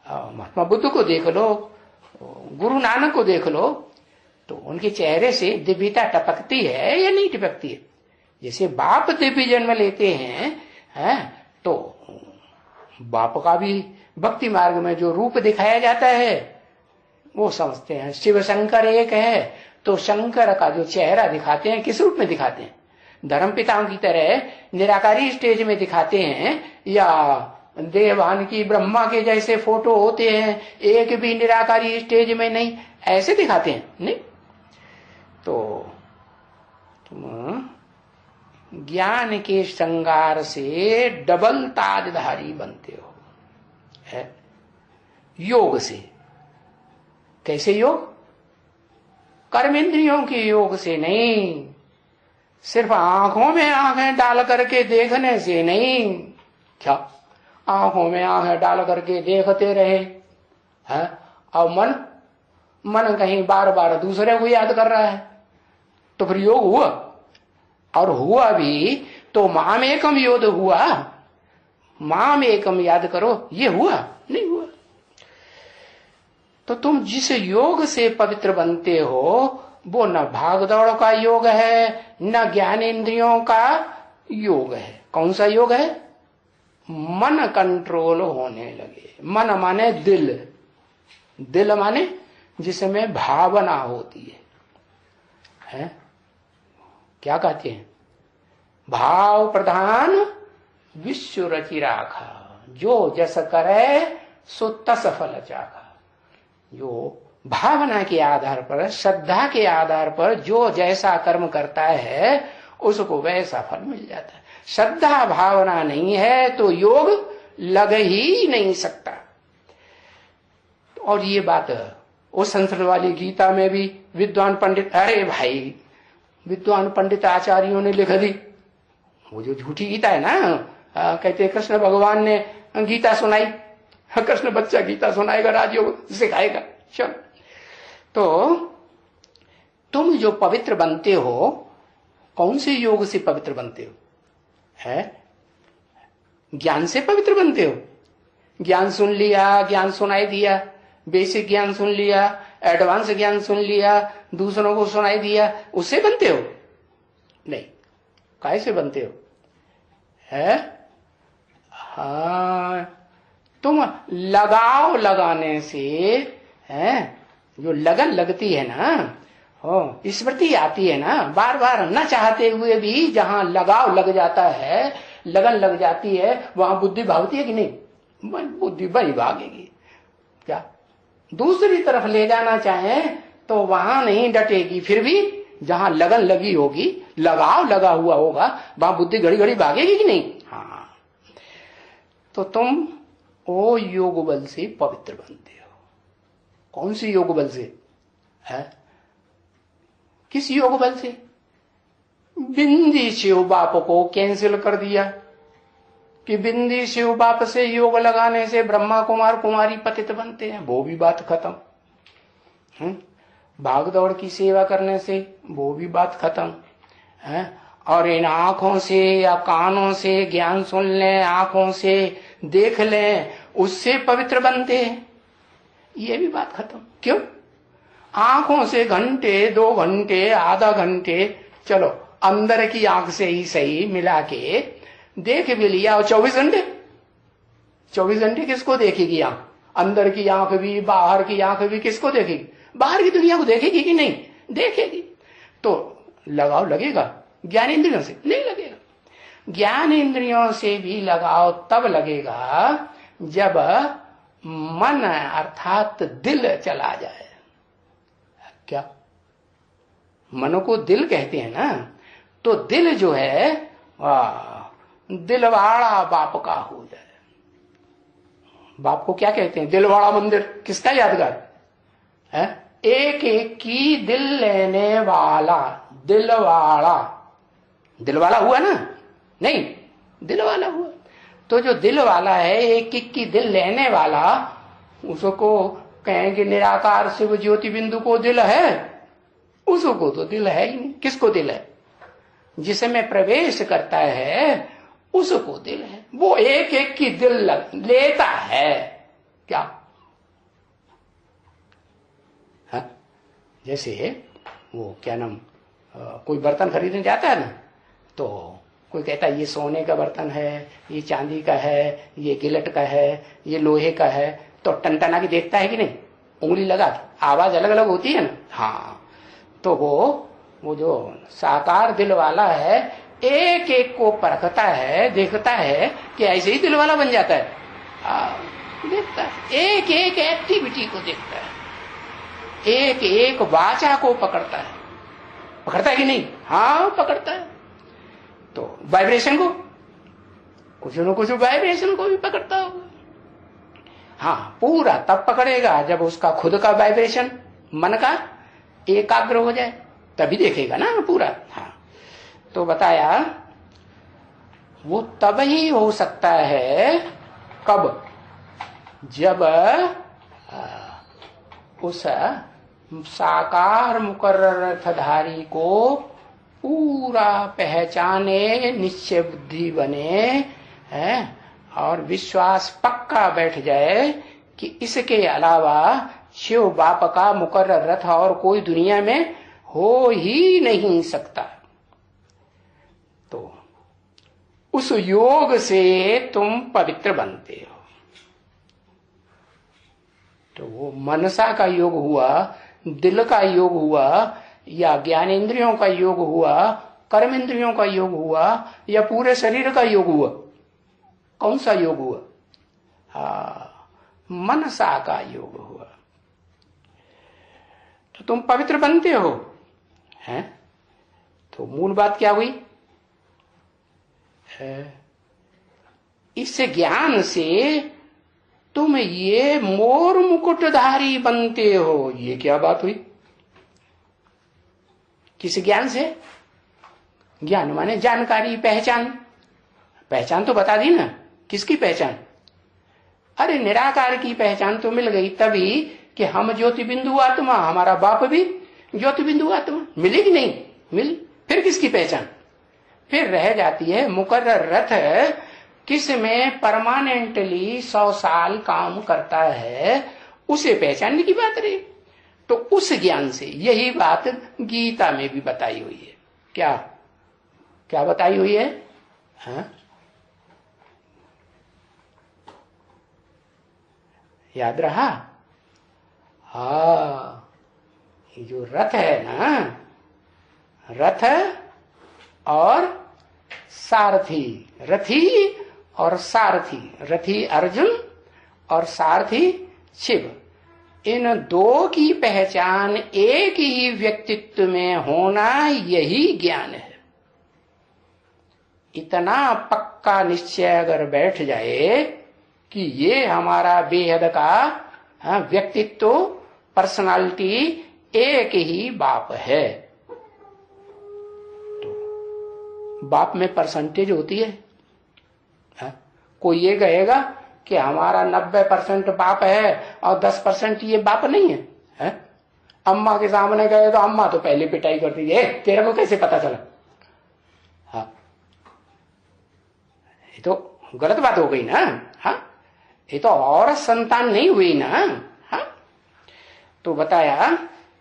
महात्मा बुद्ध को देख लो, गुरु नानक को देख लो, तो उनके चेहरे से दिव्यता टपकती है या नहीं टपकती है? जैसे बाप दिव्य जन्म लेते हैं, तो बाप का भी भक्ति मार्ग में जो रूप दिखाया जाता है वो समझते हैं। शिव शंकर एक है तो शंकर का जो चेहरा दिखाते हैं किस रूप में दिखाते हैं? धर्म पिताओं की तरह निराकारी स्टेज में दिखाते हैं या देवान की ब्रह्मा के जैसे फोटो होते हैं, एक भी निराकारी स्टेज में नहीं, ऐसे दिखाते हैं? नहीं। तो तुम ज्ञान के श्रृंगार से डबल ताजधारी बनते हो, है योग से। कैसे योग? कर्मेंद्रियों के योग से नहीं, सिर्फ आंखों में आंखें डाल करके देखने से नहीं। क्या आंखों में आंखें डाल करके देखते रहे हैं और मन कहीं बार बार दूसरे को याद कर रहा है, तो फिर योग हुआ? और हुआ भी तो माम एकम योग हुआ। माम एकम याद करो, ये हुआ नहीं हुआ। तो तुम जिस योग से पवित्र बनते हो वो न भाग दौड़ का योग है न ज्ञानेंद्रियों का योग है। कौन सा योग है? मन कंट्रोल होने लगे। मन माने दिल, दिल माने जिसमें भावना होती है? क्या कहते हैं? भाव प्रधान विश्व रचि राखा, जो जस करे सो तस फल चाखा। जो भावना के आधार पर, श्रद्धा के आधार पर जो जैसा कर्म करता है उसको वैसा फल मिल जाता है। श्रद्धा भावना नहीं है तो योग लग ही नहीं सकता। और ये बात उस संस्कृत वाली गीता में भी विद्वान पंडित, अरे भाई विद्वान पंडित आचार्यों ने लिख दी। वो जो झूठी गीता है ना, कहते कृष्ण भगवान ने गीता सुनाई, कृष्ण बच्चा गीता सुनाएगा, राजयोग सिखाएगा। चल, तो तुम जो पवित्र बनते हो, कौन से योग से पवित्र बनते हो? है ज्ञान से पवित्र बनते हो। ज्ञान सुन लिया, ज्ञान सुनाई दिया, बेसिक ज्ञान सुन लिया, एडवांस ज्ञान सुन लिया, दूसरों को सुनाई दिया, उससे बनते हो? नहीं। काहे से बनते हो? है हाँ, तुम लगाव लगाने से, है जो लगन लगती है ना, हो स्मृति आती है ना, बार बार न चाहते हुए भी जहां लगाव लग जाता है, लगन लग जाती है, वहां बुद्धि भागती है कि नहीं? बुद्धि बड़ी भागेगी। क्या दूसरी तरफ ले जाना चाहे तो वहां नहीं डटेगी, फिर भी जहां लगन लगी होगी, लगाव लगा हुआ होगा, वहां बुद्धि घड़ी घड़ी भागेगी कि नहीं? हाँ। तो तुम वो योग बल से पवित्र बनते हो। कौन सी योग बल से? है किस योग बल से? बिंदी शिव बाप को कैंसिल कर दिया कि बिंदी शिव बाप से योग लगाने से ब्रह्मा कुमार कुमारी पतित बनते हैं, वो भी बात खत्म। भाग दौड़ की सेवा करने से वो भी बात खत्म है। और इन आंखों से या कानों से ज्ञान सुन लें, आंखों से देख लें, उससे पवित्र बनते हैं, ये भी बात खत्म। क्यों? आंखों से घंटे, 2 घंटे, आधा घंटे, चलो अंदर की आंख से ही सही मिला के देख भी लिया। और 24 घंटे किसको देखेगी आंख? अंदर की आंख भी, बाहर की आंख भी किसको देखेगी? बाहर की दुनिया को देखेगी कि नहीं? देखेगी। तो लगाव लगेगा ज्ञानेंद्रियों से? नहीं लगेगा। ज्ञानेंद्रियों से भी लगाव तब लगेगा जब मन अर्थात दिल चला जाए। क्या मन को दिल कहते हैं ना? तो दिल जो है दिलवाड़ा बाप का हो जाए। बाप को क्या कहते हैं? दिलवाड़ा मंदिर। किसका यादगार है? एक एक की दिल लेने वाला, दिलवाड़ा। दिलवाला हुआ ना? नहीं, दिलवाला हुआ। तो जो दिल वाला है, एक एक की दिल लेने वाला, उसको कहेंगे निराकार शिव ज्योति बिंदु को दिल है? उसको तो दिल है ही नहीं। किसको दिल है? जिसमें प्रवेश करता है उसको दिल है। वो एक एक की दिल लेता है। क्या? जैसे वो क्या नाम, कोई बर्तन खरीदने जाता है ना, तो कोई कहता है ये सोने का बर्तन है, ये चांदी का है, ये गिलट का है, ये लोहे का है, तो टनटना की देखता है कि नहीं, उंगली लगा, आवाज अलग अलग होती है ना। हाँ, तो वो जो साकार दिल वाला है एक एक को परखता है, देखता है कि ऐसे ही दिल वाला बन जाता है। देखता है, एक एक एक्टिविटी को देखता है, एक एक वाचा को पकड़ता है। पकड़ता है कि नहीं? हाँ पकड़ता है। तो वाइब्रेशन को, कुछ न कुछ वाइब्रेशन को भी पकड़ता होगा। हाँ, पूरा तब पकड़ेगा जब उसका खुद का वाइब्रेशन मन का एकाग्र हो जाए, तभी देखेगा ना पूरा। हाँ, तो बताया वो तब ही हो सकता है, कब? जब उस साकार मुकर्रर अर्थधारी को पूरा पहचाने, निश्चय बुद्धि बने है, और विश्वास पक्का बैठ जाए कि इसके अलावा शिव बाप का मुकर्रर रथ और कोई दुनिया में हो ही नहीं सकता। तो उस योग से तुम पवित्र बनते हो। तो वो मनसा का योग हुआ, दिल का योग हुआ, या ज्ञानेंद्रियों का योग हुआ, कर्मेंद्रियों का योग हुआ, या पूरे शरीर का योग हुआ? कौन सा योग हुआ? मनसा का योग हुआ। तो तुम पवित्र बनते हो, हैं? तो मूल बात क्या हुई? इस ज्ञान से तुम ये मोर मुकुटधारी बनते हो। ये क्या बात हुई? किस ज्ञान से? ज्ञान माने जानकारी, पहचान। पहचान तो बता दी ना, किसकी पहचान? अरे निराकार की पहचान तो मिल गई तभी कि हम ज्योति बिंदु आत्मा, हमारा बाप भी ज्योति बिंदु आत्मा। मिली कि नहीं मिली? फिर किसकी पहचान? फिर रह जाती है मुकर्रर रथ, किस में परमानेंटली 100 साल काम करता है, उसे पहचानने की बात रही। तो उस ज्ञान से, यही बात गीता में भी बताई हुई है। क्या क्या बताई हुई है? हाँ? याद रहा? हाँ, ये जो रथ है ना, रथ और सारथी, रथी और सारथी, रथी अर्जुन और सारथी शिव, इन दो की पहचान एक ही व्यक्तित्व में होना, यही ज्ञान है। इतना पक्का निश्चय अगर बैठ जाए कि ये हमारा बेहद का व्यक्तित्व, पर्सनालिटी एक ही बाप है। तो बाप में परसेंटेज होती है। कोई ये कहेगा कि हमारा 90% बाप है और 10% ये बाप नहीं है, अम्मा के सामने गए तो अम्मा तो पहले पिटाई करती है, तेरे को कैसे पता चला? हाँ, ये तो गलत बात हो गई ना। हाँ, ये तो और संतान नहीं हुई ना। हाँ, तो बताया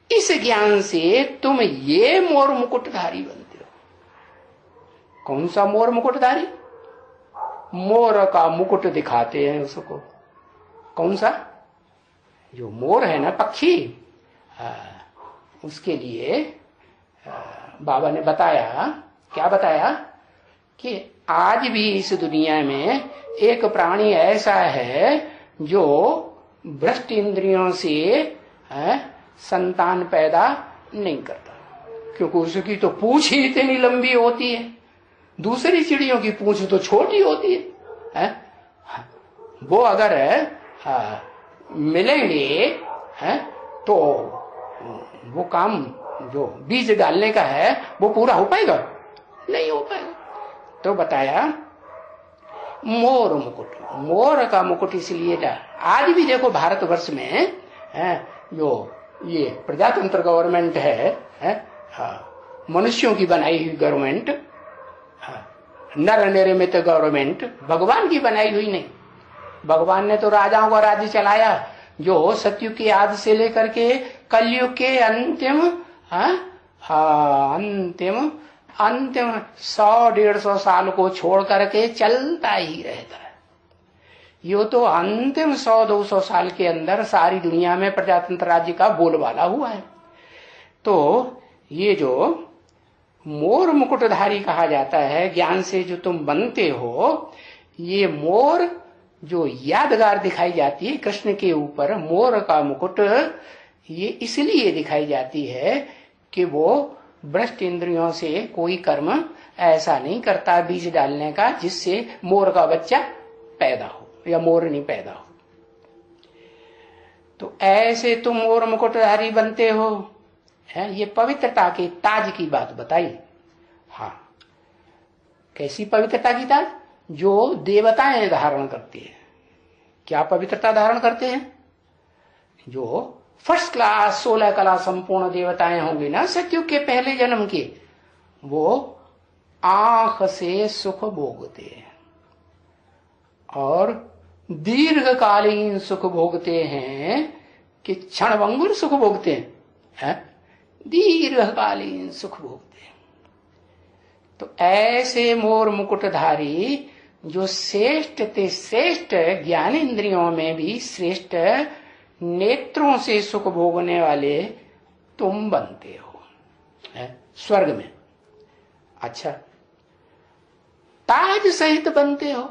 इस ज्ञान से तुम ये मोर मुकुटधारी बनते हो। कौन सा मोर मुकुटधारी? मोर का मुकुट दिखाते हैं उसको। कौन सा? जो मोर है ना, पक्षी, उसके लिए बाबा ने बताया, क्या बताया कि आज भी इस दुनिया में एक प्राणी ऐसा है जो भ्रष्ट इंद्रियों से संतान पैदा नहीं करता, क्योंकि उसकी तो पूंछ ही इतनी लंबी होती है, दूसरी चिड़ियों की पूंछ तो छोटी होती है। वो अगर मिलेंगे तो वो काम जो बीज डालने का है वो पूरा हो पाएगा? नहीं हो पाएगा। तो बताया मोर मुकुट, मोर का मुकुट इसलिए था। आज भी देखो भारतवर्ष में जो ये प्रजातंत्र गवर्नमेंट है, मनुष्यों की बनाई हुई गवर्नमेंट, नर निर्मित गवर्नमेंट, भगवान की बनाई हुई नहीं। भगवान ने तो राजाओं का राज्य चलाया जो सतयुग के आदि से लेकर के कलयुग के अंतिम अंतिम अंतिम 100-150 साल को छोड़ करके चलता ही रहता है। यो तो अंतिम 100-200 साल के अंदर सारी दुनिया में प्रजातंत्र राज्य का बोलबाला हुआ है। तो ये जो मोर मुकुटधारी कहा जाता है, ज्ञान से जो तुम बनते हो, ये मोर जो यादगार दिखाई जाती है कृष्ण के ऊपर, मोर का मुकुट, ये इसलिए दिखाई जाती है कि वो भ्रष्ट इंद्रियों से कोई कर्म ऐसा नहीं करता बीज डालने का जिससे मोर का बच्चा पैदा हो या मोरनी पैदा हो। तो ऐसे तुम मोर मुकुटधारी बनते हो, है ये पवित्रता के ताज की बात बताई। हाँ, कैसी पवित्रता की ताज? जो देवताएं धारण करती है। क्या पवित्रता धारण करते हैं? जो फर्स्ट क्लास 16 कला संपूर्ण देवताएं होंगी ना सतयुग के पहले जन्म के, वो आंख से सुख भोगते हैं और दीर्घकालीन सुख भोगते हैं कि क्षणभंगुर सुख भोगते हैं, दीर्घकालीन सुख भोगते हैं। तो ऐसे मोर मुकुटधारी जो श्रेष्ठ ते श्रेष्ठ, ज्ञान इंद्रियों में भी श्रेष्ठ, नेत्रों से सुख भोगने वाले तुम बनते हो स्वर्ग में। अच्छा, ताज सहित बनते हो।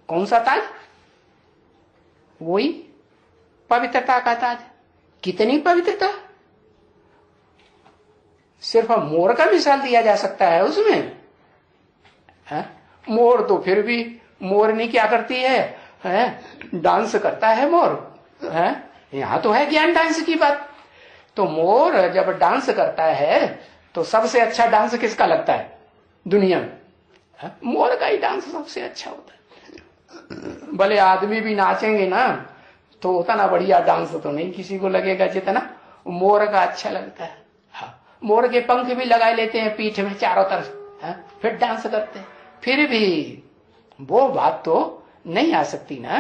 कौन सा ताज? वही पवित्रता का ताज। कितनी पवित्रता? सिर्फ मोर का मिसाल दिया जा सकता है उसमें। मोर तो फिर भी मोरनी क्या करती है? डांस करता है मोर। यहां तो है ज्ञान डांस की बात। तो मोर जब डांस करता है तो सबसे अच्छा डांस किसका लगता है दुनिया में? मोर का ही डांस सबसे अच्छा होता है। भले आदमी भी नाचेंगे ना तो उतना बढ़िया डांस तो नहीं किसी को लगेगा जितना मोर का अच्छा लगता है। हाँ, मोर के पंख भी लगा लेते हैं पीठ में चारों तरफ, फिर डांस करते हैं, फिर भी वो बात तो नहीं आ सकती ना।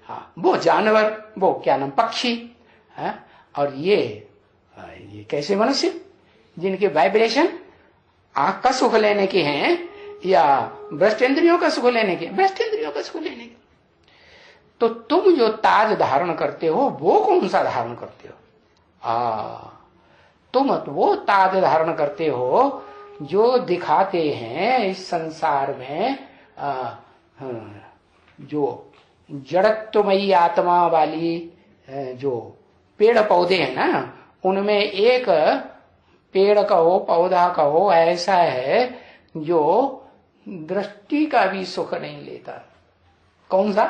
हाँ, वो जानवर, वो क्या नाम, पक्षी है, और ये कैसे मनुष्य जिनके वाइब्रेशन आंख का सुख लेने के हैं या भ्रष्ट इंद्रियों का सुख लेने के? भ्रष्ट इंद्रियों का सुख लेने के। तो तुम जो ताज धारण करते हो वो कौन सा धारण करते हो? तुम वो ताज धारण करते हो जो दिखाते हैं इस संसार में जो जड़त्वमयी आत्मा वाली जो पेड़ पौधे हैं ना, उनमें एक पेड़ कहो पौधा कहो ऐसा है जो दृष्टि का भी सुख नहीं लेता। कौन सा?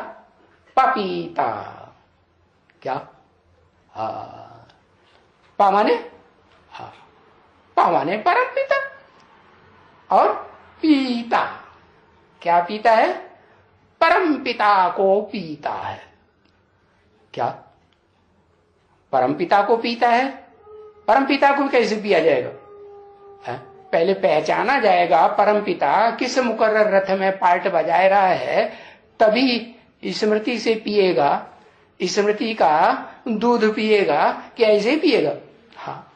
पपीता। क्या? पा माने परम पिता और पीता। क्या पीता है? परम पिता को पीता है। क्या? परम पिता को पीता है। परम पिता को कैसे पिया जाएगा? पहले पहचाना जाएगा परम पिता किस मुकर्रर रथ में पार्ट बजाए रहा है, तभी स्मृति से पिएगा। स्मृति का दूध पिएगा कि ऐसे ही पिएगा? हाँ,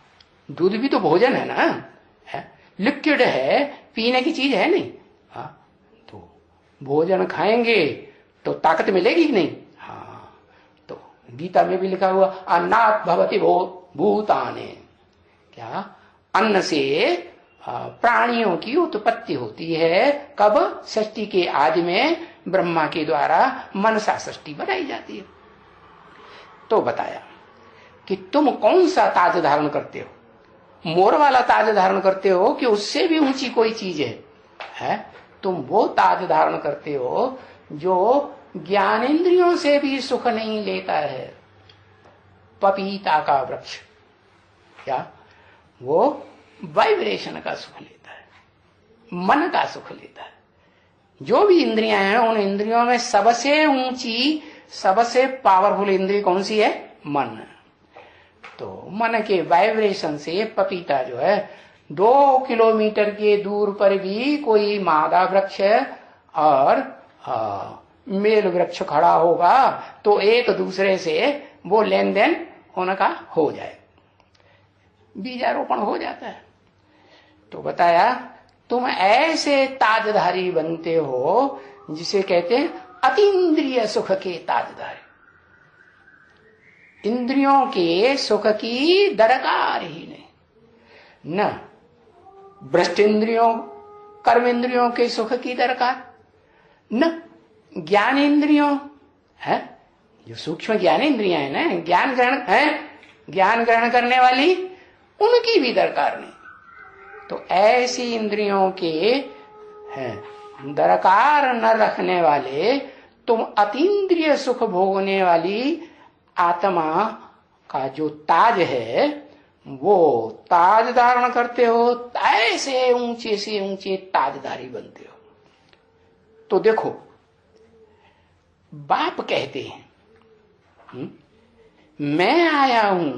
दूध भी तो भोजन है ना, लिक्विड है, पीने की चीज है नहीं। हाँ, तो भोजन खाएंगे तो ताकत मिलेगी कि नहीं? हाँ, तो गीता में भी लिखा हुआ अन्नात् भवति भूतानि। क्या? अन्न से प्राणियों की उत्पत्ति होती है। कब? सृष्टि के आदि में ब्रह्मा के द्वारा मनसा सृष्टि बनाई जाती है। तो बताया कि तुम कौन सा ताज धारण करते हो? मोर वाला ताज धारण करते हो कि उससे भी ऊंची कोई चीज है? तुम वो ताज धारण करते हो जो ज्ञानेंद्रियों से भी सुख नहीं लेता है। पपीता का वृक्ष। क्या? वो वाइब्रेशन का सुख लेता है, मन का सुख लेता है। जो भी इंद्रियां हैं उन इंद्रियों में सबसे ऊंची, सबसे पावरफुल इंद्रिय कौन सी है? मन। तो मन के वाइब्रेशन से पपीता जो है 2 किलोमीटर के दूर पर भी कोई मादा वृक्ष और मेल वृक्ष खड़ा होगा तो एक दूसरे से वो लेन देन उनका हो जाए, बीजारोपण हो जाता है। तो बताया तुम ऐसे ताजधारी बनते हो जिसे कहते हैं अतीन्द्रिय सुख के ताजधारी। इंद्रियों के सुख की दरकार ही नहीं, न भ्रष्ट इंद्रियों कर्म इंद्रियों के सुख की दरकार, न ज्ञान इंद्रियों है, जो सूक्ष्म ज्ञान इंद्रियां है ना, ज्ञान ग्रहण है, ज्ञान ग्रहण करने वाली, उनकी भी दरकार नहीं। तो ऐसी इंद्रियों के दरकार न रखने वाले तुम अतीन्द्रिय सुख भोगने वाली आत्मा का जो ताज है वो ताज धारण करते हो, ऐसे ऊंचे से ऊंचे ताजधारी बनते हो। तो देखो बाप कहते हैं मैं आया हूं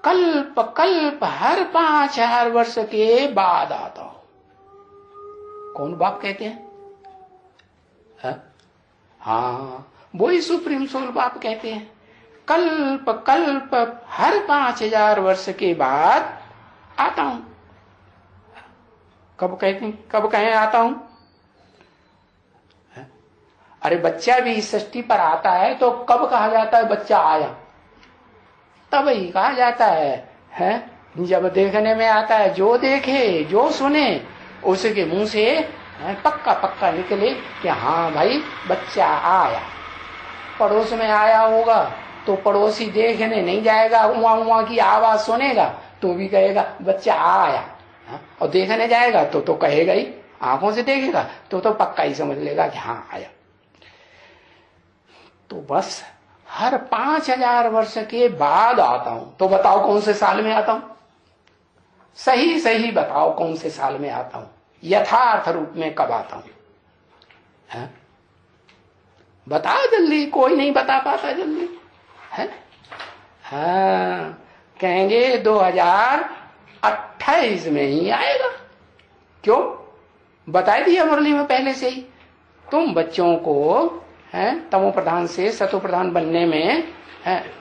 कल्प कल्प हर 5000 वर्ष के बाद आता हूं। कौन बाप कहते हैं? हाँ, वही सुप्रीम सोल बाप कहते हैं कल्प कल्प हर 5000 वर्ष के बाद आता हूं। कब कहते हैं, कब कहें आता हूं? अरे बच्चा भी इस सृष्टि पर आता है तो कब कहा जाता है बच्चा आया? तब ही कहा जाता है जब देखने में आता है। जो देखे जो सुने उसके मुंह से पक्का पक्का निकले कि हाँ भाई बच्चा आया। पड़ोस में आया होगा तो पड़ोसी देखने नहीं जाएगा, उआ उआ की आवाज सुनेगा तो भी कहेगा बच्चा आया, और देखने जाएगा तो कहेगा ही, आंखों से देखेगा तो पक्का ही समझ लेगा कि हाँ आया। तो बस हर 5000 वर्ष के बाद आता हूं। तो बताओ कौन से साल में आता हूं? सही सही बताओ कौन से साल में आता हूं, यथार्थ रूप में कब आता हूं? बताओ जल्दी, कोई नहीं बता पाता जल्दी है। हाँ, कहेंगे 2028 में ही आएगा। क्यों? बता दिया मुरली में पहले से ही। तुम बच्चों को तमो प्रधान से सतो प्रधान बनने में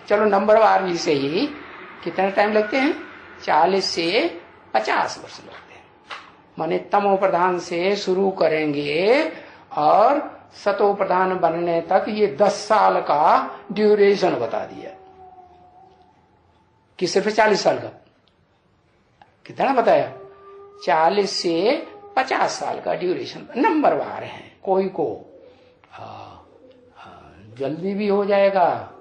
चलो नंबरवार भी से ही कितना टाइम लगते हैं? 40 से 50 वर्ष लगते हैं। माने तमो प्रधान से शुरू करेंगे और सतो प्रधान बनने तक ये 10 साल का ड्यूरेशन बता दिया कि सिर्फ 40 साल का। कितना बताया? 40 से 50 साल का ड्यूरेशन नंबरवार है। कोई को जल्दी भी हो जाएगा,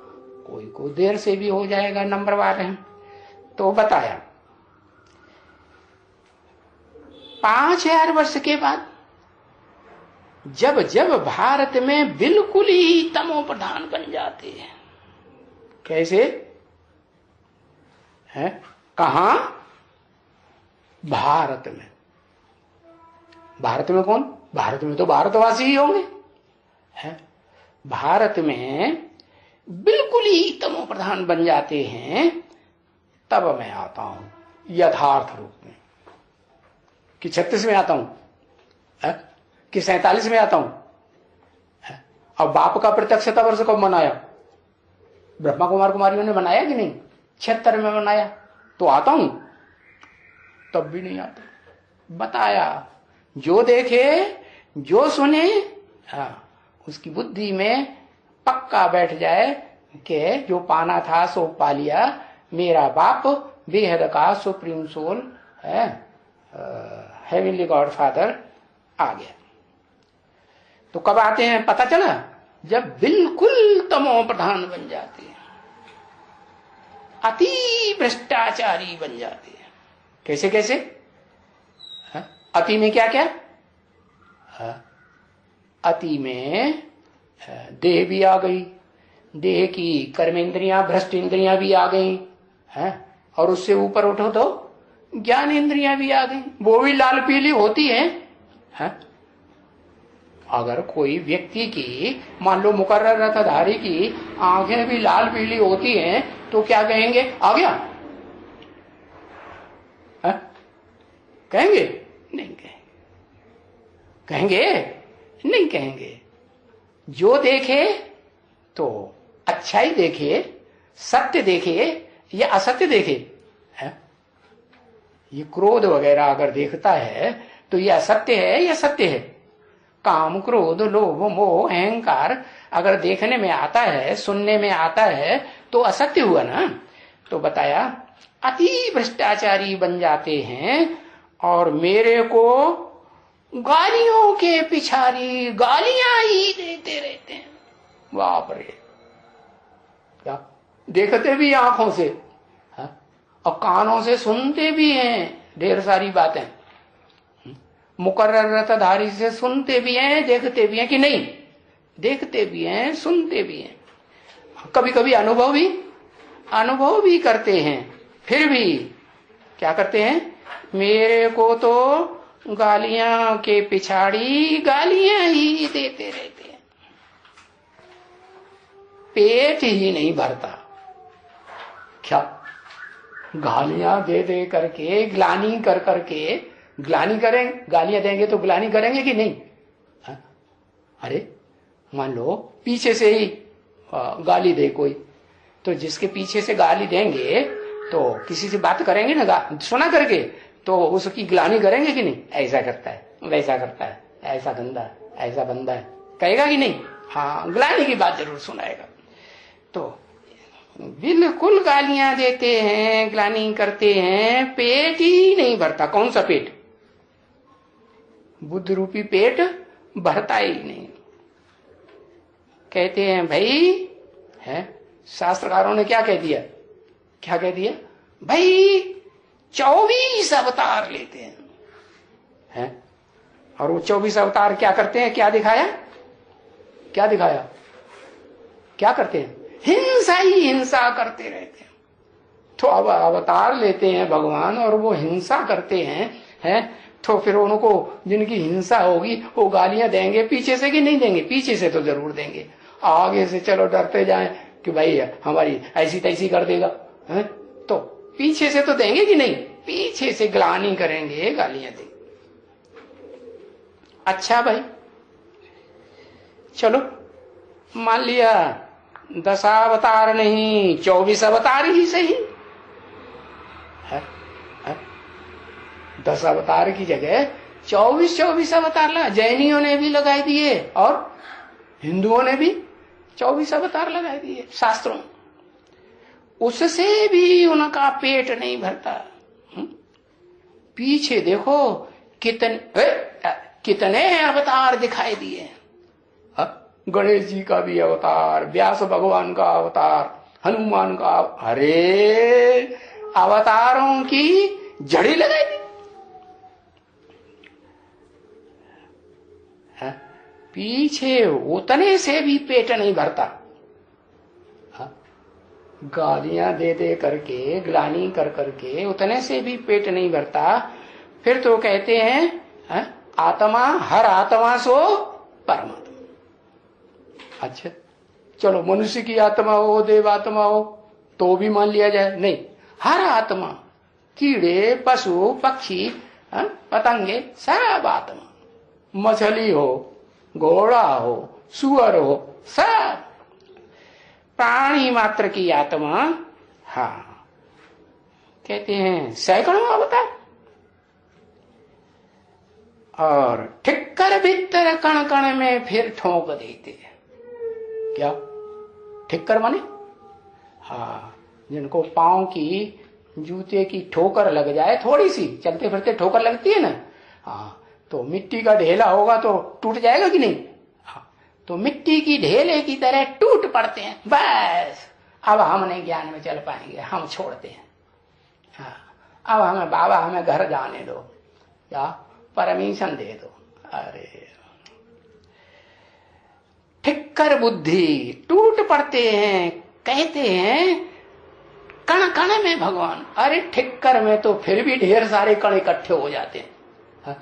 कोई को देर से भी हो जाएगा, नंबरवार है। तो बताया 5000 वर्ष के बाद जब जब भारत में बिल्कुल ही तमो प्रधान बन जाते हैं। कैसे है? कहा? भारत में। भारत में कौन? भारत में तो भारतवासी ही होंगे। है? भारत में बिल्कुल ही तमो प्रधान बन जाते हैं, तब मैं आता हूं यथार्थ रूप में। कि 36 में आता हूं कि 47 में आता हूं? अब बाप का प्रत्यक्षता वर्ष कब मनाया? ब्रह्मा कुमार कुमारियों ने मनाया कि नहीं? 76 में मनाया। तो आता हूं? तब भी नहीं आता। बताया जो देखे जो सुने उसकी बुद्धि में पक्का बैठ जाए कि जो पाना था सो पा लिया। मेरा बाप बेहद का सुप्रीम सोल है, हेवनली गॉड फादर आ गया। तो कब आते हैं पता चला? जब बिल्कुल तमो प्रधान बन जाते हैं, अति भ्रष्टाचारी बन जाते हैं। कैसे कैसे? अति में क्या क्या? अति में देह भी आ गई, देह की कर्मेंद्रियां भ्रष्ट इंद्रियां भी आ गई हैं, और उससे ऊपर उठो तो ज्ञान इंद्रियां भी आ गई, वो भी लाल पीली होती हैं। अगर कोई व्यक्ति की मान लो मुकर्रर रथधारी की आंखें भी लाल पीली होती हैं तो क्या कहेंगे? आ गया? कहेंगे? नहीं कहेंगे। कहेंगे? नहीं कहेंगे। जो देखे तो अच्छा ही देखे, सत्य देखे या असत्य देखे है? ये क्रोध वगैरह अगर देखता है तो ये असत्य है या सत्य है? काम, क्रोध, लोभ, मोह, अहंकार अगर देखने में आता है, सुनने में आता है तो असत्य हुआ ना। तो बताया अति भ्रष्टाचारी बन जाते हैं और मेरे को गालियों के पिछारी गालियां ही देते रहते हैं। बाप रे, क्या देखते भी आंखों से और कानों से सुनते भी हैं ढेर सारी बातें। मुकर्रर रतधारी से सुनते भी हैं, देखते भी हैं कि नहीं? देखते भी हैं, सुनते भी हैं, कभी कभी अनुभव भी करते हैं। फिर भी क्या करते हैं? मेरे को तो गालियां के पिछाड़ी गालियां ही देते रहते हैं, पेट ही नहीं भरता। क्या गालियां दे दे करके, ग्लानि कर करके, ग्लानि करें, गालियां देंगे तो ग्लानि करेंगे कि नहीं? अरे मान लो पीछे से ही गाली दे कोई, तो जिसके पीछे से गाली देंगे तो किसी से बात करेंगे ना, सुना करके तो उसकी ग्लानि करेंगे कि नहीं? ऐसा करता है, वैसा करता है, ऐसा गंदा है, ऐसा बंदा है, कहेगा कि नहीं? हाँ, ग्लानि की बात जरूर सुनाएगा। तो बिल्कुल गालियां देते हैं, ग्लानि करते हैं, पेट ही नहीं भरता। कौन सा पेट? बुद्ध रूपी पेट भरता ही नहीं। कहते हैं भाई, है शास्त्रकारों ने क्या कह दिया? क्या कह दिया भाई? 24 अवतार लेते हैं, और वो 24 अवतार क्या करते हैं? क्या दिखाया? क्या दिखाया? क्या करते हैं? हिंसा ही हिंसा करते रहते हैं। तो अब अवतार लेते हैं भगवान और वो हिंसा करते हैं, तो फिर उनको जिनकी हिंसा होगी वो गालियां देंगे पीछे से कि नहीं देंगे? पीछे से तो जरूर देंगे। आगे से चलो डरते जाएं कि भाई हमारी ऐसी तैसी कर देगा, है? तो पीछे से तो देंगे कि नहीं? पीछे से ग्लानि करेंगे, गालियां देंगे। अच्छा भाई, चलो मान लिया 10 अवतार नहीं 24 अवतार ही सही है। 10 अवतार की जगह 24 अवतार लगा। जैनियों ने भी लगाए दिए और हिंदुओं ने भी 24 अवतार लगाए दिए शास्त्रों। उससे भी उनका पेट नहीं भरता। पीछे देखो कितने अवतार दिखाई दिए। गणेश जी का भी अवतार, व्यास भगवान का अवतार, हनुमान का। अरे अवतारों की जड़ी लगाई दी। पीछे उतने से भी पेट नहीं भरता। गालियां दे दे करके, ग्लानि कर करके उतने से भी पेट नहीं भरता। फिर तो कहते हैं आत्मा, हर आत्मा सो परमात्मा। अच्छा चलो, मनुष्य की आत्मा हो, देव आत्मा हो तो भी मान लिया जाए। नहीं, हर आत्मा, कीड़े, पशु, पक्षी, पतंगे, सब आत्मा, मछली हो, घोड़ा हो, सुअर हो, सब प्राणी मात्र की आत्मा। हाँ, कहते हैं सैकड़ों अवतार। और ठिक्कर भीतर कण कण में फिर ठोक देते हैं। क्या ठिक्कर माने? हाँ, जिनको पांव की, जूते की ठोकर लग जाए, थोड़ी सी चलते फिरते ठोकर लगती है ना, हाँ, तो मिट्टी का ढेला होगा तो टूट जाएगा कि नहीं? हाँ, तो मिट्टी की ढेले की तरह टूट पड़ते हैं। बस अब हम नहीं ज्ञान में चल पाएंगे, हम छोड़ते हैं। हाँ, अब हमें बाबा, हमें घर जाने दो या परमिशन दे दो। अरे ठिक्कर बुद्धि, टूट पड़ते हैं। कहते हैं कण कण में भगवान। अरे ठिक्कर में तो फिर भी ढेर सारे कण इकट्ठे हो जाते हैं।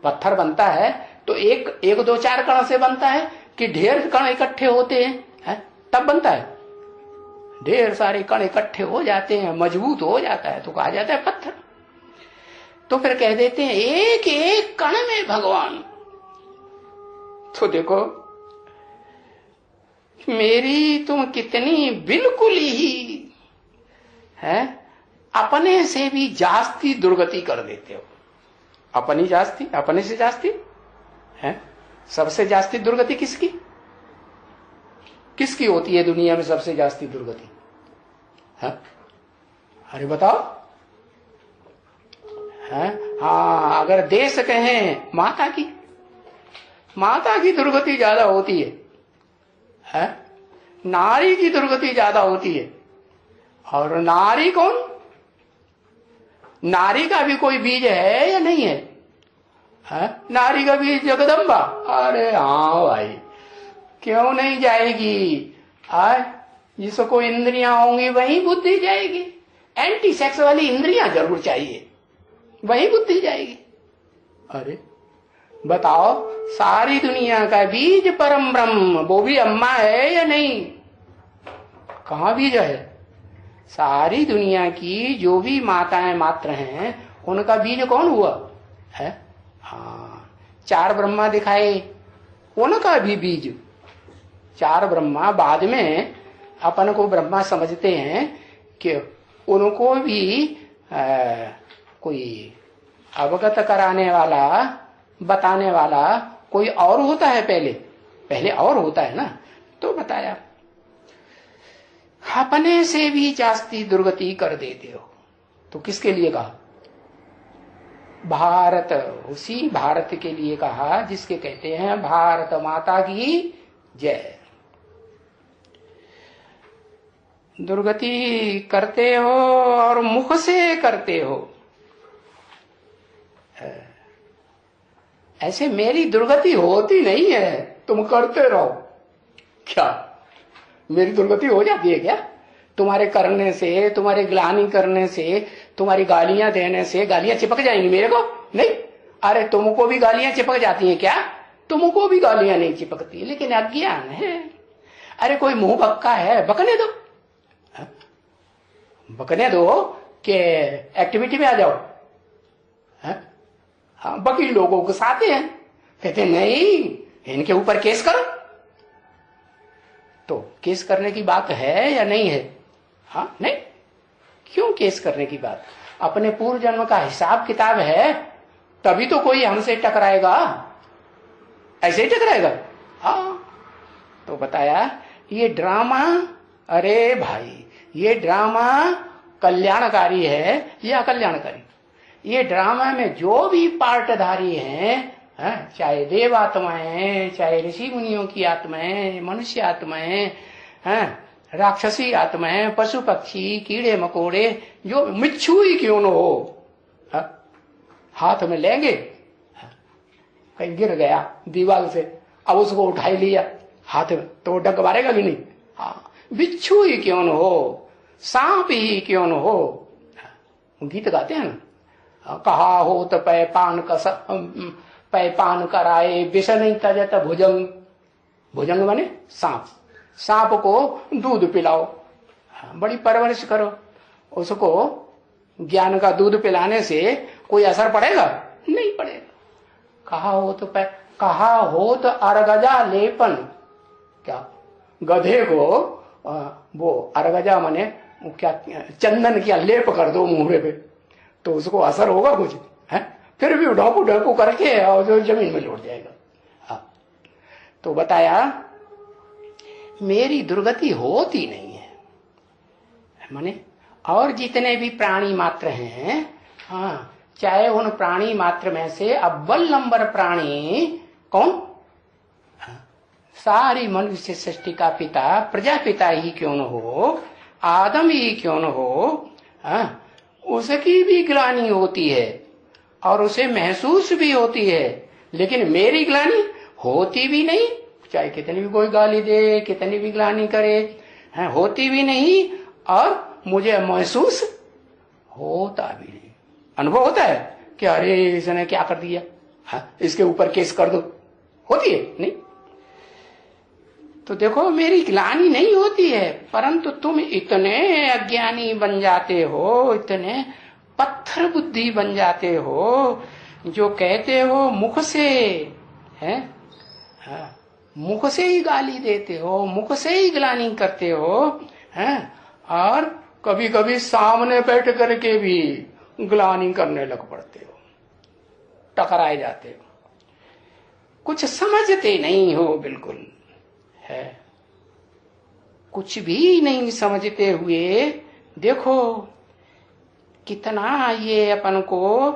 पत्थर बनता है तो एक दो चार कण से बनता है कि ढेर कण इकट्ठे होते हैं, तब बनता है। ढेर सारे कण इकट्ठे हो जाते हैं, मजबूत हो जाता है तो कहा जाता है पत्थर। तो फिर कह देते हैं एक एक कण में भगवान। तो देखो मेरी तुम कितनी बिल्कुल ही है अपने से भी जास्ती दुर्गति कर देते हो। अपनी जास्ती, अपने से जास्ती है। सबसे जास्ती दुर्गति किसकी किसकी होती है दुनिया में? सबसे जास्ती दुर्गति है? अरे बताओ। है? हाँ, अगर देश कहें माता की दुर्गति ज्यादा होती है? नारी की दुर्गति ज्यादा होती है। और नारी कौन? नारी का भी कोई बीज है या नहीं है? नारी का बीज जगदम्बा। अरे हाँ भाई, क्यों नहीं जाएगी? जिसको इंद्रियां होंगी वही बुद्धि जाएगी। एंटी सेक्स वाली इंद्रियां जरूर चाहिए, वही बुद्धि जाएगी। अरे बताओ, सारी दुनिया का बीज परम ब्रह्म, वो भी अम्मा है या नहीं? कहाँ बीज है? सारी दुनिया की जो भी माताएं मात्र हैं, उनका बीज कौन हुआ है? हाँ, 4 ब्रह्मा दिखाए, उनका भी बीज। 4 ब्रह्मा बाद में अपन को ब्रह्मा समझते हैं कि उनको भी कोई अवगत कराने वाला, बताने वाला कोई और होता है। पहले और होता है ना। तो बताया, अपने से भी जास्ती दुर्गति कर देते हो। तो किसके लिए कहा? भारत, उसी भारत के लिए कहा जिसके कहते हैं भारत माता की जय। दुर्गति करते हो और मुख से करते हो। ऐसे मेरी दुर्गति होती नहीं है, तुम करते रहो। क्या मेरी दुर्गति हो जाती है क्या? तुम्हारे करने से, तुम्हारे ग्लानि करने से, तुम्हारी गालियां देने से गालियां चिपक जाएंगी मेरे को? नहीं। अरे तुमको भी गालियां चिपक जाती हैं क्या? तुमको भी गालियां नहीं चिपकती, लेकिन अज्ञान है। अरे कोई मुंह बक्का है, बकने दो, बकने दो कि एक्टिविटी में आ जाओ। हाँ, वकील लोगों को साथे हैं, कहते नहीं इनके ऊपर केस करो। तो केस करने की बात है या नहीं है? हाँ, नहीं। क्यों केस करने की बात? अपने पूर्व जन्म का हिसाब किताब है, तभी तो कोई हमसे टकराएगा। ऐसे ही टकराएगा? हाँ। तो बताया ये ड्रामा, अरे भाई ये ड्रामा कल्याणकारी है या अकल्याणकारी? ये ड्रामा में जो भी पार्टधारी हैं, चाहे देव आत्माएं, चाहे ऋषि मुनियों की आत्माएं, मनुष्य आत्माएं, राक्षसी आत्माएं, पशु पक्षी, कीड़े मकोड़े, जो मिच्छू ही क्यों न हो, हाथ में लेंगे, कहीं गिर गया दीवार से, अब उसको उठा लिया हाथ में, तो डग मारेगा कि नहीं? हाँ, बिच्छू ही क्यों न हो, सांप ही क्यों न हो। गीत गाते हैं ना, कहा हो तो पैपान कराए विष नहीं तजत भुजंग। भुजंग माने सांप। सांप को दूध पिलाओ, बड़ी परवरिश करो, उसको ज्ञान का दूध पिलाने से कोई असर पड़ेगा? नहीं पड़ेगा। कहा हो तो अरगजा लेपन। क्या? गधे को वो अरगजा माने क्या, चंदन क्या लेप कर दो मुंह पे, तो उसको असर होगा कुछ है? फिर भी ढोकू ढोकू करके और जो जमीन में लौट जाएगा। हाँ। तो बताया मेरी दुर्गति होती नहीं है, माने और जितने भी प्राणी मात्र हैं, हाँ, चाहे उन प्राणी मात्र में से अव्वल नंबर प्राणी कौन? सारी मनुष्य सृष्टि का पिता, प्रजापिता ही क्यों न हो, आदम ही क्यों न हो, उसकी भी ग्लानि होती है और उसे महसूस भी होती है, लेकिन मेरी ग्लानि होती भी नहीं। चाहे कितनी भी कोई गाली दे, कितनी भी ग्लानि करे, होती भी नहीं और मुझे महसूस होता भी नहीं। अनुभव होता है कि अरे इसने क्या कर दिया, इसके ऊपर केस कर दो, होती है नहीं? तो देखो मेरी ग्लानि नहीं होती है, परंतु तुम इतने अज्ञानी बन जाते हो, इतने पत्थर बुद्धि बन जाते हो, जो कहते हो मुख से है, मुख से ही गाली देते हो, मुख से ही ग्लानि करते हो, और कभी कभी सामने बैठ करके भी ग्लानि करने लग पड़ते हो, टकराए जाते हो, कुछ समझते नहीं हो, बिल्कुल है कुछ भी नहीं समझते हुए देखो कितना ये अपन को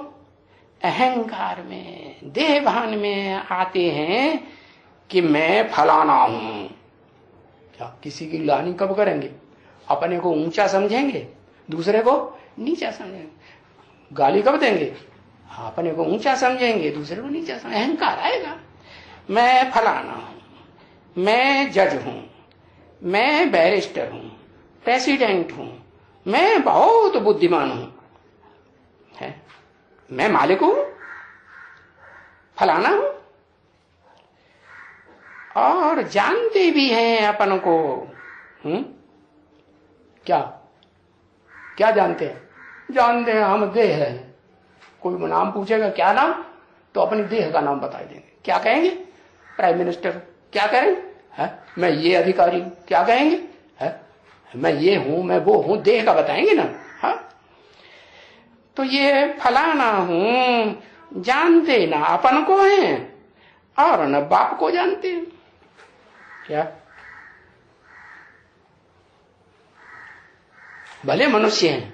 अहंकार में, देहभान में आते हैं कि मैं फलाना हूं। क्या किसी की ग्लानि कब करेंगे? अपने को ऊंचा समझेंगे, दूसरे को नीचा समझेंगे। गाली कब देंगे? अपने को ऊंचा समझेंगे, दूसरे को नीचा समझेंगे। अहंकार आएगा, मैं फलाना हूं, मैं जज हूं, मैं बैरिस्टर हूं, प्रेसिडेंट हूं, मैं बहुत बुद्धिमान हूं, है मैं मालिक हूं, फलाना हूं। और जानते भी हैं अपन को। क्या क्या जानते हैं? जानते हैं हम देह है। कोई नाम पूछेगा क्या नाम, तो अपनी देह का नाम बता देंगे। क्या कहेंगे? Prime minister. क्या कहेंगे? है मैं ये अधिकारी हूं। क्या कहेंगे? है मैं ये हूं, मैं वो हूं, देह का बताएंगे ना। हा? तो ये फलाना हूं जानते ना अपन को हैं और न बाप को जानते हैं। क्या भले मनुष्य हैं,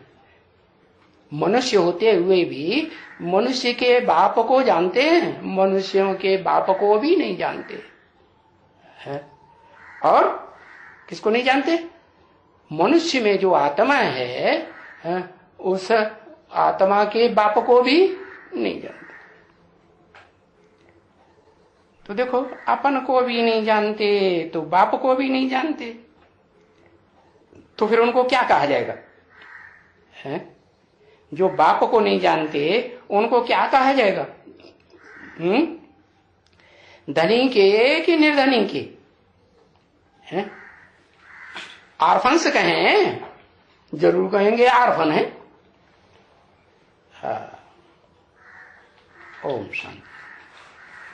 मनुष्य होते हुए भी मनुष्य के बाप को जानते हैं, मनुष्यों के बाप को भी नहीं जानते है। और किसको नहीं जानते? मनुष्य में जो आत्मा है, उस आत्मा के बाप को भी नहीं जानते। तो देखो अपन को भी नहीं जानते तो बाप को भी नहीं जानते, तो फिर उनको क्या कहा जाएगा? है जो बाप को नहीं जानते उनको क्या कहा जाएगा? धनी के कि निर्धनी के? हैं? आर्फन्स कहें, जरूर कहेंगे आर्फन है। ओम शांति।